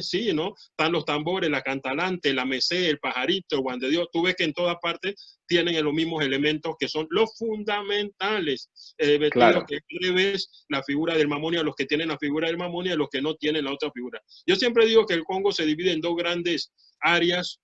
sí, ¿no? Están los tambores, la cantalante, la mesé, el pajarito, el Juan de Dios. Tú ves que en todas partes tienen los mismos elementos que son los fundamentales. Vestidos, claro, que ves la figura del Mamonia, los que tienen la figura del Mamonia y los que no tienen la otra figura. Yo siempre digo que el Congo se divide en dos grandes áreas,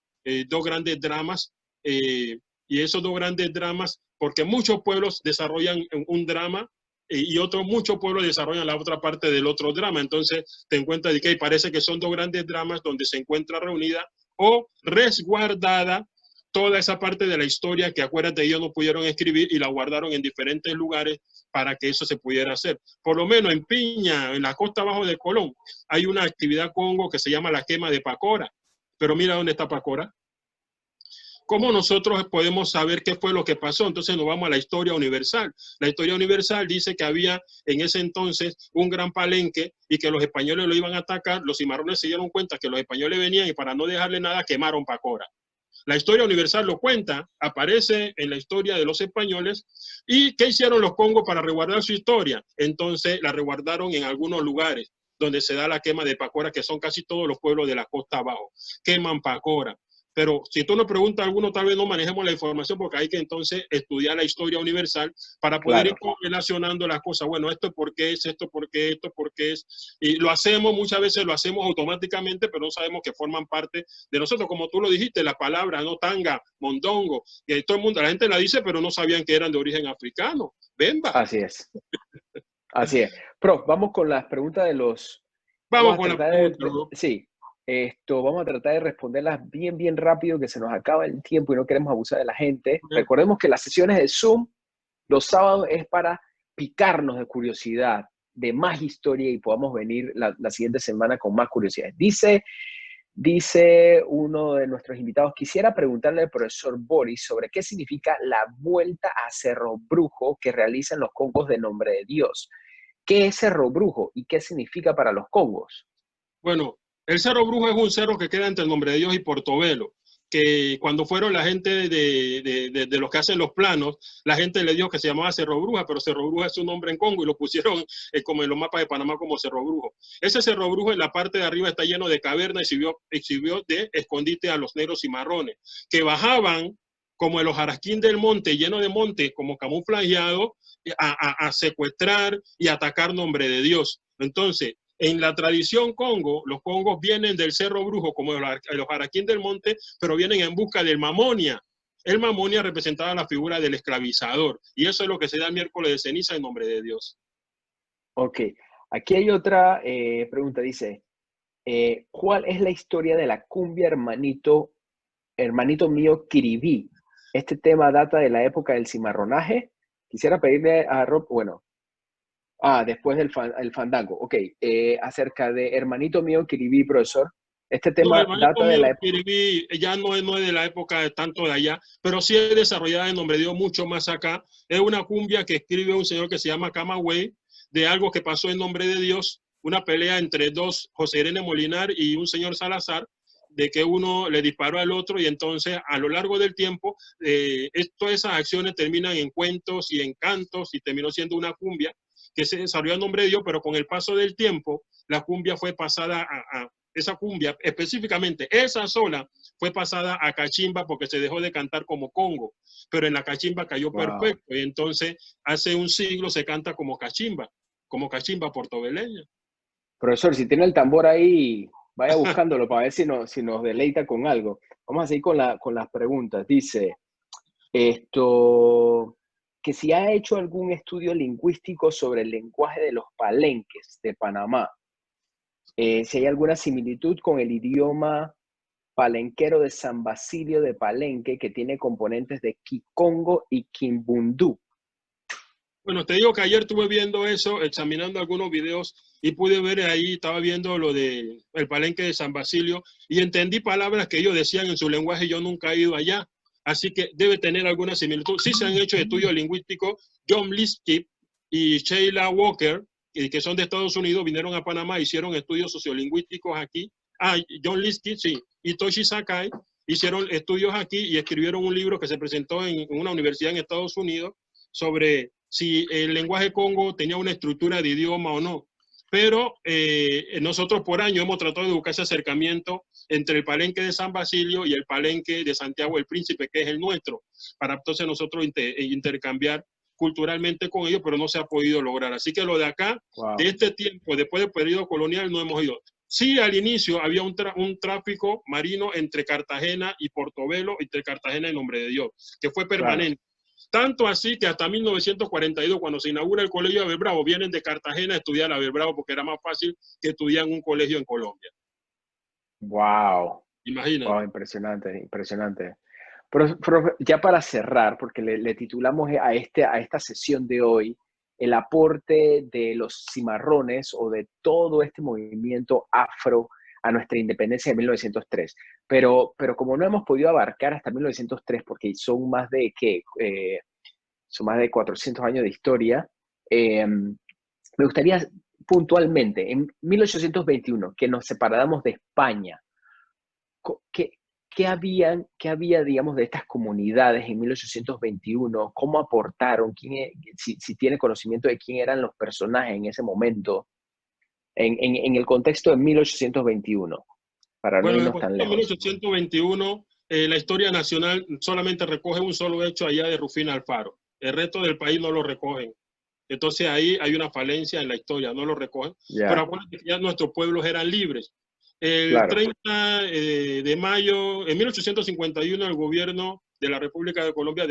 dos grandes dramas, y esos dos grandes dramas, porque muchos pueblos desarrollan un drama y muchos pueblos desarrollan la otra parte del otro drama. Entonces te encuentras de que parece que son dos grandes dramas donde se encuentra reunida o resguardada toda esa parte de la historia que, acuérdate, ellos no pudieron escribir y la guardaron en diferentes lugares para que eso se pudiera hacer. Por lo menos en Piña, en la costa abajo de Colón, hay una actividad Congo que se llama la quema de Pacora. Pero mira dónde está Pacora. ¿Cómo nosotros podemos saber qué fue lo que pasó? Entonces nos vamos a la historia universal. La historia universal dice que había en ese entonces un gran palenque y que los españoles lo iban a atacar. Los cimarrones se dieron cuenta que los españoles venían y para no dejarle nada quemaron Pacora. La historia universal lo cuenta, aparece en la historia de los españoles. ¿Y qué hicieron los congos para resguardar su historia? Entonces la resguardaron en algunos lugares donde se da la quema de Pacora, que son casi todos los pueblos de la costa abajo. Queman Pacora. Pero si tú nos preguntas a alguno, tal vez no manejemos la información porque hay que entonces estudiar la historia universal para poder ir relacionando las cosas. Bueno, esto por qué es, esto por qué, esto por qué es. Y lo hacemos, muchas veces lo hacemos automáticamente, pero no sabemos que forman parte de nosotros. Como tú lo dijiste, la palabra, ¿no? Tanga, mondongo, que todo el mundo, la gente la dice, pero no sabían que eran de origen africano. Bemba. Así es. Así es. Prof, vamos con las preguntas de los Vamos Vamos a con la tratar pregunta, bro. sí, vamos a tratar de responderlas bien rápido, que se nos acaba el tiempo y no queremos abusar de la gente. Ok. Recordemos que las sesiones de Zoom los sábados es para picarnos de curiosidad, de más historia y podamos venir la siguiente semana con más curiosidades. Dice uno de nuestros invitados, quisiera preguntarle al profesor Boris sobre qué significa la vuelta a Cerro Brujo que realizan los congos de Nombre de Dios. ¿Qué es Cerro Brujo y qué significa para los congos? Bueno, el Cerro Brujo es un cerro que queda entre el Nombre de Dios y Portobelo, que cuando fueron la gente de los que hacen los planos, la gente le dijo que se llamaba Cerro Bruja, pero Cerro Bruja es un nombre en Congo y lo pusieron como en los mapas de Panamá como Cerro Brujo. Ese Cerro Brujo en la parte de arriba está lleno de cavernas y sirvió de escondite a los negros y marrones, que bajaban como en los Jarasquín del monte, lleno de monte, como camuflajeado, a secuestrar y atacar Nombre de Dios. Entonces, en la tradición congo, los congos vienen del Cerro Brujo, como los Araquín del monte, pero vienen en busca del Mamonia. El Mamonia representaba la figura del esclavizador, y eso es lo que se da el miércoles de ceniza en Nombre de Dios. Ok, aquí hay otra pregunta, dice, ¿cuál es la historia de la cumbia hermanito mío Kiribí? Este tema data de la época del cimarronaje. Quisiera pedirle a Rob, bueno, después del el fandango. Ok, acerca de hermanito mío Kiribí, profesor. Este No, el tema maestro data de mío la época. Kiribí ya no es de la época de tanto de allá, pero sí es desarrollada en Nombre de Dios mucho más acá. Es una cumbia que escribe un señor que se llama Camagüey, de algo que pasó en Nombre de Dios, una pelea entre dos, José Irene Molinar y un señor Salazar, de que uno le disparó al otro y entonces a lo largo del tiempo todas esas acciones terminan en cuentos y en cantos y terminó siendo una cumbia que se desarrolló en Nombre de Dios, pero con el paso del tiempo la cumbia fue pasada esa cumbia, específicamente esa sola, fue pasada a cachimba porque se dejó de cantar como congo, pero en la cachimba cayó perfecto y entonces hace un siglo se canta como cachimba portobeleña. Profesor, si tiene el tambor ahí, vaya buscándolo para ver si nos deleita con algo. Vamos a seguir con las preguntas. Dice, que si ha hecho algún estudio lingüístico sobre el lenguaje de los palenques de Panamá, si hay alguna similitud con el idioma palenquero de San Basilio de Palenque, que tiene componentes de Kikongo y Kimbundú. Bueno, te digo que ayer estuve viendo eso, examinando algunos videos y pude ver ahí, estaba viendo lo de el Palenque de San Basilio y entendí palabras que ellos decían en su lenguaje, yo nunca he ido allá, así que debe tener alguna similitud. Sí se han hecho estudios lingüísticos, John Liskip y Sheila Walker, que son de Estados Unidos, vinieron a Panamá, hicieron estudios sociolingüísticos aquí. John Liskip, sí, y Toshi Sakai hicieron estudios aquí y escribieron un libro que se presentó en una universidad en Estados Unidos sobre si el lenguaje congo tenía una estructura de idioma o no. Pero nosotros por año hemos tratado de buscar ese acercamiento entre el palenque de San Basilio y el palenque de Santiago el Príncipe, que es el nuestro, para entonces nosotros intercambiar culturalmente con ellos, pero no se ha podido lograr. Así que lo de acá, de este tiempo, después del periodo colonial, no hemos ido. Sí, al inicio había un tráfico marino entre Cartagena y Portobelo, entre Cartagena y Nombre de Dios, que fue permanente. Claro. Tanto así que hasta 1942, cuando se inaugura el Colegio Abel Bravo, vienen de Cartagena a estudiar a Abel Bravo porque era más fácil que estudiar en un colegio en Colombia. ¡Wow! Imagínate. Wow, impresionante, impresionante. Pero ya para cerrar, porque le titulamos a esta sesión de hoy el aporte de los cimarrones o de todo este movimiento afro a nuestra independencia de 1903. Pero como no hemos podido abarcar hasta 1903, porque son más de 400 años de historia, me gustaría puntualmente, en 1821, que nos separáramos de España, ¿qué había, digamos, de estas comunidades en 1821? ¿Cómo aportaron? Si tiene conocimiento de quién eran los personajes en ese momento, en el contexto de 1821, para no irnos tan lejos. En 1821, la historia nacional solamente recoge un solo hecho allá de Rufina Alfaro. El resto del país no lo recogen. Entonces ahí hay una falencia en la historia, no lo recogen. Pero acuérdense que ya nuestros pueblos eran libres. El 30 de mayo, en 1851, el gobierno de la República de Colombia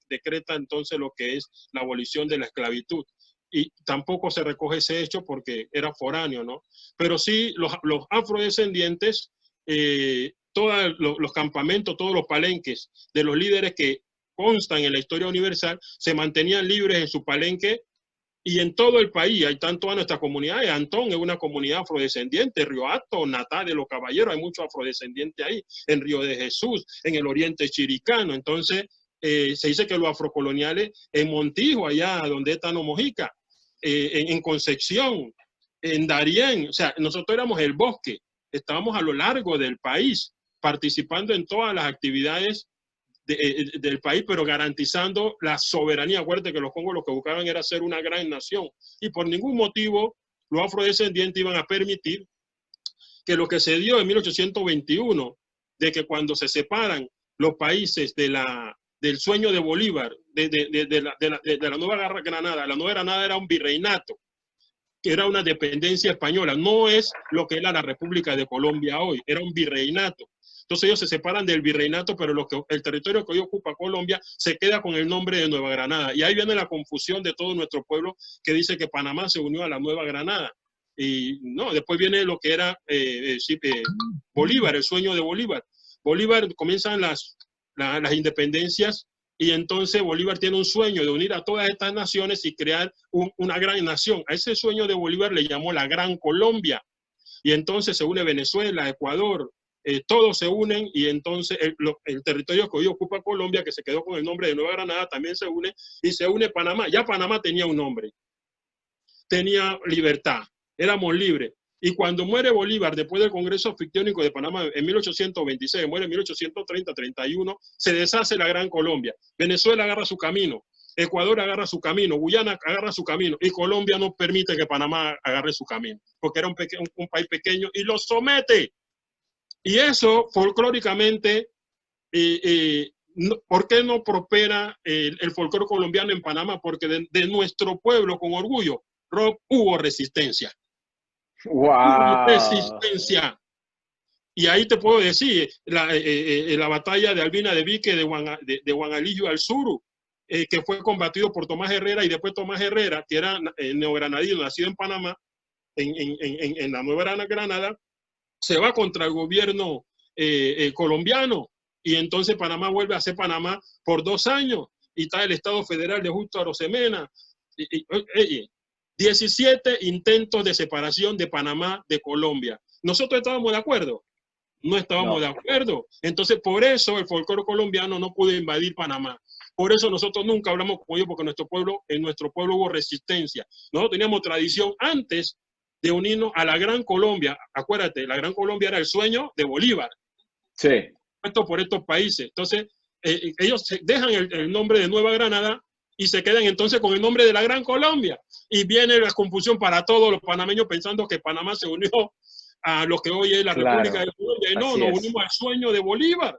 decreta entonces lo que es la abolición de la esclavitud. y tampoco se recoge ese hecho porque era foráneo, ¿no? Pero sí, los afrodescendientes, todos los campamentos, todos los palenques de los líderes que constan en la historia universal, se mantenían libres en su palenque y en todo el país. Hay tanto a nuestra comunidad, Antón es una comunidad afrodescendiente, Río Hato, Natal de los Caballeros, hay muchos afrodescendientes ahí, en Río de Jesús, en el oriente chiricano. Entonces, se dice que los afrocoloniales en Montijo, allá donde está Tano Mojica, en Concepción, en Darién, o sea, nosotros éramos el bosque, estábamos a lo largo del país, participando en todas las actividades del país, pero garantizando la soberanía. Acuérdate que los congos lo que buscaban era ser una gran nación, y por ningún motivo los afrodescendientes iban a permitir que lo que se dio en 1821, de que cuando se separan los países del sueño de Bolívar, de la Nueva Granada. La Nueva Granada era un virreinato, que era una dependencia española, no es lo que era la República de Colombia hoy, era un virreinato. Entonces ellos se separan del virreinato, pero el territorio que hoy ocupa Colombia se queda con el nombre de Nueva Granada. Y ahí viene la confusión de todo nuestro pueblo que dice que Panamá se unió a la Nueva Granada. Y no, después viene lo que era Bolívar, el sueño de Bolívar. Bolívar, comienzan las independencias, y entonces Bolívar tiene un sueño de unir a todas estas naciones y crear una gran nación. A ese sueño de Bolívar le llamó la Gran Colombia. Y entonces se une Venezuela, Ecuador, todos se unen, y entonces el territorio que hoy ocupa Colombia, que se quedó con el nombre de Nueva Granada, también se une, y se une Panamá. Ya Panamá tenía un nombre, tenía libertad, éramos libres. Y cuando muere Bolívar, después del Congreso Fictiónico de Panamá en 1826, muere en 1830-31, se deshace la Gran Colombia. Venezuela agarra su camino, Ecuador agarra su camino, Guyana agarra su camino, y Colombia no permite que Panamá agarre su camino, porque era un país pequeño, y lo somete. Y eso, folclóricamente, ¿por qué no prospera el folclore colombiano en Panamá? Porque de nuestro pueblo, con orgullo, Rob, hubo resistencia. ¡Wow! Resistencia. Y ahí te puedo decir, la batalla de Albina de Vique, de Juan al Suru, que fue combatido por Tomás Herrera, y después Tomás Herrera, que era neogranadino, nacido en Panamá, en la Nueva Granada, se va contra el gobierno colombiano, y entonces Panamá vuelve a ser Panamá por 2 años, y está el Estado Federal de Justo Arosemena. 17 intentos de separación de Panamá de Colombia. ¿Nosotros estábamos de acuerdo? No estábamos de acuerdo. Entonces, por eso el folclore colombiano no pudo invadir Panamá. Por eso nosotros nunca hablamos con ellos, porque en nuestro pueblo hubo resistencia. Nosotros teníamos tradición antes de unirnos a la Gran Colombia. Acuérdate, la Gran Colombia era el sueño de Bolívar. Sí. Puesto por estos países. Entonces, ellos dejan el nombre de Nueva Granada y se quedan entonces con el nombre de la Gran Colombia. Y viene la confusión para todos los panameños pensando que Panamá se unió a lo que hoy es la República de Colombia. Y no, nos unimos al sueño de Bolívar.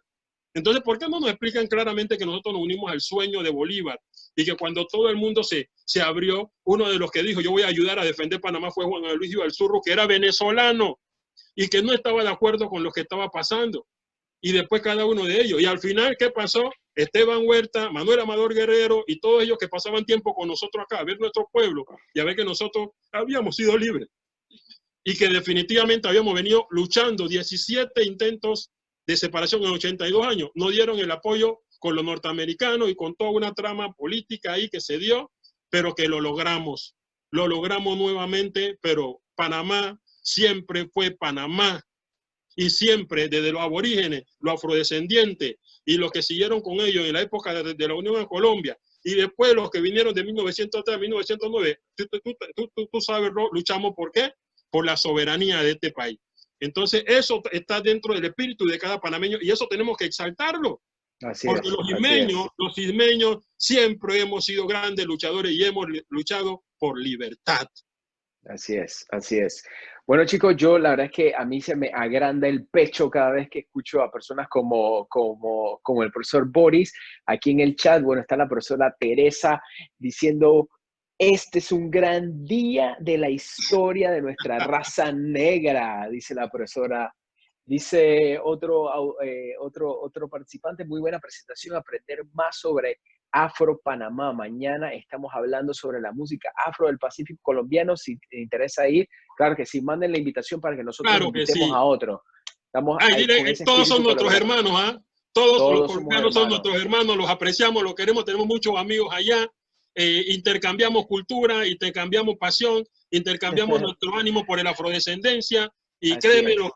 Entonces, ¿por qué no nos explican claramente que nosotros nos unimos al sueño de Bolívar? Y que cuando todo el mundo se abrió, uno de los que dijo, yo voy a ayudar a defender Panamá, fue Juan Luis Ibalzurro, que era venezolano y que no estaba de acuerdo con lo que estaba pasando. Y después cada uno de ellos. Y al final, ¿qué pasó? Esteban Huerta, Manuel Amador Guerrero y todos ellos que pasaban tiempo con nosotros acá, a ver nuestro pueblo y a ver que nosotros habíamos sido libres. Y que definitivamente habíamos venido luchando 17 intentos de separación en 82 años. No dieron el apoyo con los norteamericanos y con toda una trama política ahí que se dio, pero que lo logramos nuevamente. Pero Panamá siempre fue Panamá, y siempre desde los aborígenes, los afrodescendientes y los que siguieron con ellos en la época de la Unión a Colombia, y después los que vinieron de 1903 a 1909, tú sabes, luchamos ¿por qué? Por la soberanía de este país. Entonces eso está dentro del espíritu de cada panameño, y eso tenemos que exaltarlo. Porque los ismeños siempre hemos sido grandes luchadores y hemos luchado por libertad. Así es, así es. Bueno, chicos, yo la verdad es que a mí se me agranda el pecho cada vez que escucho a personas como el profesor Boris. Aquí en el chat, bueno, está la profesora Teresa diciendo, este es un gran día de la historia de nuestra raza negra, dice la profesora. Dice otro participante, muy buena presentación, aprender más sobre Afro Panamá. Mañana estamos hablando sobre la música afro del Pacífico colombiano. Si te interesa ir, claro que sí, manden la invitación para que nosotros Claro que invitemos sí. a otro. Estamos ahí Dile, con ese todos son espíritu nuestros colaborativo. hermanos, ¿ah? Todos los Todos somos colombianos son hermanos. nuestros hermanos, los apreciamos, los queremos, tenemos muchos amigos allá, intercambiamos cultura, intercambiamos pasión, intercambiamos nuestro ánimo por la afrodescendencia, y Así créeme es. los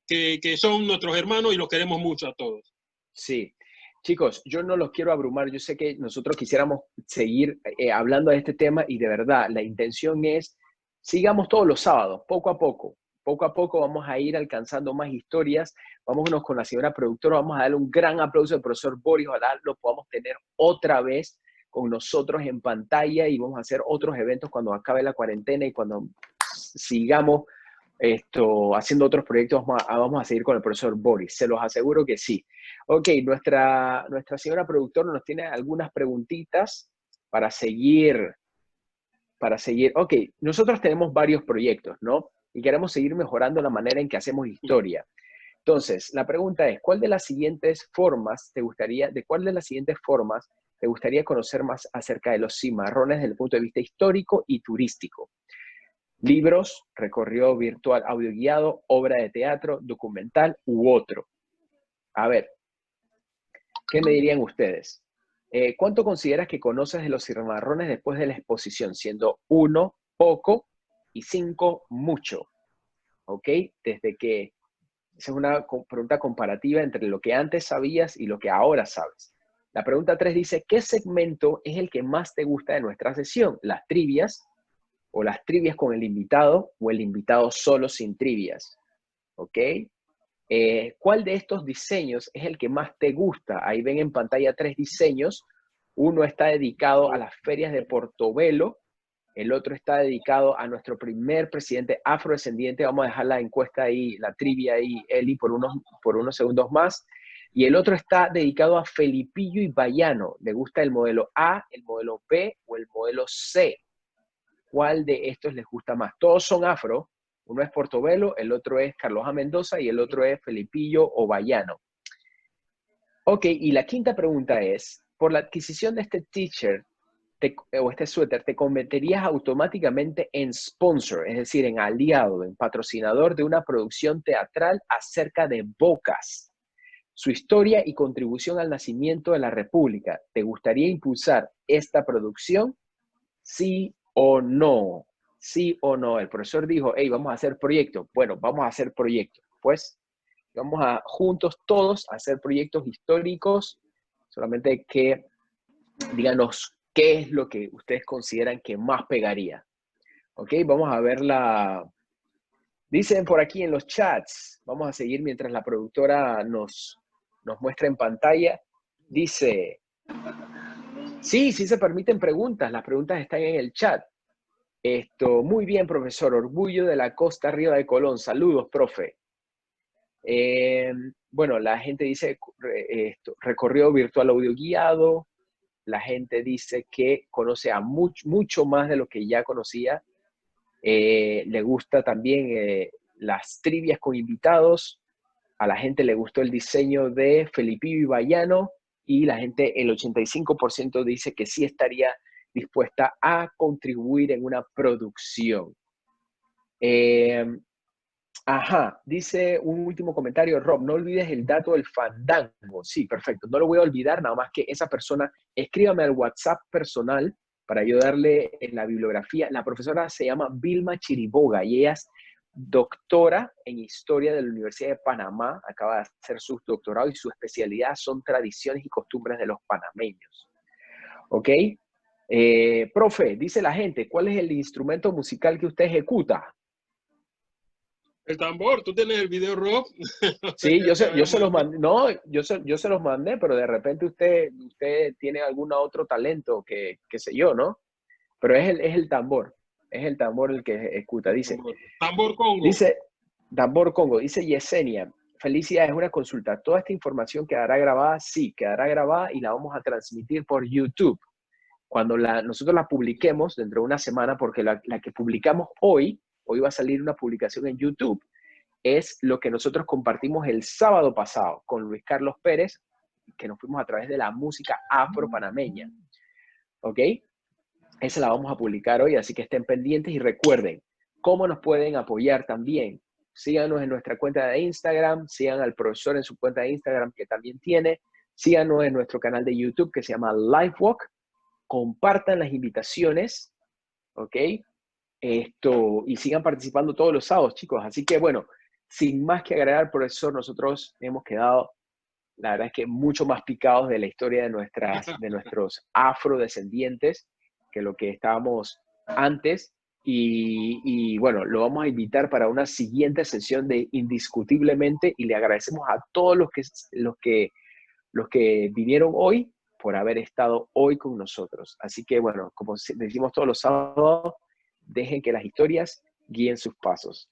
que son nuestros hermanos y los queremos mucho a todos. Sí. Chicos, yo no los quiero abrumar. Yo sé que nosotros quisiéramos seguir hablando de este tema y de verdad la intención es, sigamos todos los sábados, poco a poco. Poco a poco vamos a ir alcanzando más historias. Vámonos con la señora productora. Vamos a darle un gran aplauso al profesor Boris. Ojalá lo podamos tener otra vez con nosotros en pantalla y vamos a hacer otros eventos cuando acabe la cuarentena y cuando sigamos haciendo otros proyectos. Vamos a seguir con el profesor Boris. Se los aseguro que sí. Ok, nuestra señora productora nos tiene algunas preguntitas para seguir. Ok, nosotros tenemos varios proyectos, ¿no? Y queremos seguir mejorando la manera en que hacemos historia. Entonces, la pregunta es, ¿cuál de las siguientes formas te gustaría conocer más acerca de los cimarrones desde el punto de vista histórico y turístico? Libros, recorrido virtual audio guiado, obra de teatro, documental u otro. A ver, ¿qué me dirían ustedes? ¿Cuánto consideras que conoces de los cimarrones después de la exposición? Siendo 1, poco, y 5, mucho. ¿Ok? Desde que esa es una pregunta comparativa entre lo que antes sabías y lo que ahora sabes. La pregunta 3 dice, ¿qué segmento es el que más te gusta de nuestra sesión? ¿Las trivias o las trivias con el invitado o el invitado solo sin trivias? ¿Ok? ¿Cuál de estos diseños es el que más te gusta? Ahí ven en pantalla 3 diseños. Uno está dedicado a las ferias de Portobelo. El otro está dedicado a nuestro primer presidente afrodescendiente. Vamos a dejar la encuesta ahí, la trivia ahí, Eli, por unos segundos más. Y el otro está dedicado a Felipillo y Bayano. ¿Le gusta el modelo A, el modelo B o el modelo C? ¿Cuál de estos les gusta más? Todos son afro. Uno es Portobelo, el otro es Carlos A. Mendoza y el otro es Felipillo o Bayano. Ok, y la quinta pregunta es, por la adquisición de este t-shirt o este suéter, ¿te convertirías automáticamente en sponsor, es decir, en aliado, en patrocinador de una producción teatral acerca de Bocas, su historia y contribución al nacimiento de la República? ¿Te gustaría impulsar esta producción? ¿Sí o no? ¿Sí o no? El profesor dijo, hey, vamos a hacer proyectos. Bueno, vamos a hacer proyectos. Pues vamos a juntos todos a hacer proyectos históricos, solamente que díganos qué es lo que ustedes consideran que más pegaría. Ok, vamos a ver Dicen por aquí en los chats, vamos a seguir mientras la productora nos muestra en pantalla. Dice, sí se permiten preguntas, las preguntas están en el chat. Muy bien, profesor, orgullo de la costa arriba de Colón. Saludos, profe. Bueno, la gente dice recorrido virtual audio guiado. La gente dice que conoce a mucho más de lo que ya conocía. Le gusta también las trivias con invitados. A la gente le gustó el diseño de Felipillo y Bayano. Y la gente, el 85% dice que sí estaría dispuesta a contribuir en una producción. Dice un último comentario, Rob, no olvides el dato del fandango. Sí, perfecto, no lo voy a olvidar, nada más que esa persona, escríbame al WhatsApp personal para yo darle en la bibliografía. La profesora se llama Vilma Chiriboga y ella es doctora en Historia de la Universidad de Panamá, acaba de hacer su doctorado y su especialidad son tradiciones y costumbres de los panameños. ¿Ok? Profe, dice la gente, ¿cuál es el instrumento musical que usted ejecuta? El tambor, ¿tú tienes el video, Rob? Sí, yo se los mandé, no, yo se los mandé, pero de repente usted tiene algún otro talento que sé yo, ¿no? Pero es el tambor el que ejecuta, dice. Tambor Congo. Dice, tambor Congo, dice Yesenia, felicidades, es una consulta. ¿Toda esta información quedará grabada? Sí, quedará grabada y la vamos a transmitir por YouTube. Cuando nosotros la publiquemos dentro de una semana, porque la que publicamos hoy va a salir una publicación en YouTube, es lo que nosotros compartimos el sábado pasado con Luis Carlos Pérez, que nos fuimos a través de la música afro-panameña. ¿Ok? Esa la vamos a publicar hoy, así que estén pendientes y recuerden cómo nos pueden apoyar también. Síganos en nuestra cuenta de Instagram, sigan al profesor en su cuenta de Instagram que también tiene, síganos en nuestro canal de YouTube que se llama LifeWalk, compartan las invitaciones, ¿ok? Y sigan participando todos los sábados, chicos. Así que bueno, sin más que agregar, profesor, nosotros hemos quedado, la verdad es que mucho más picados de la historia de nuestros afrodescendientes que lo que estábamos antes. Y bueno, lo vamos a invitar para una siguiente sesión de Indiscutiblemente y le agradecemos a todos los que vinieron hoy por haber estado hoy con nosotros. Así que bueno, como decimos todos los sábados, dejen que las historias guíen sus pasos.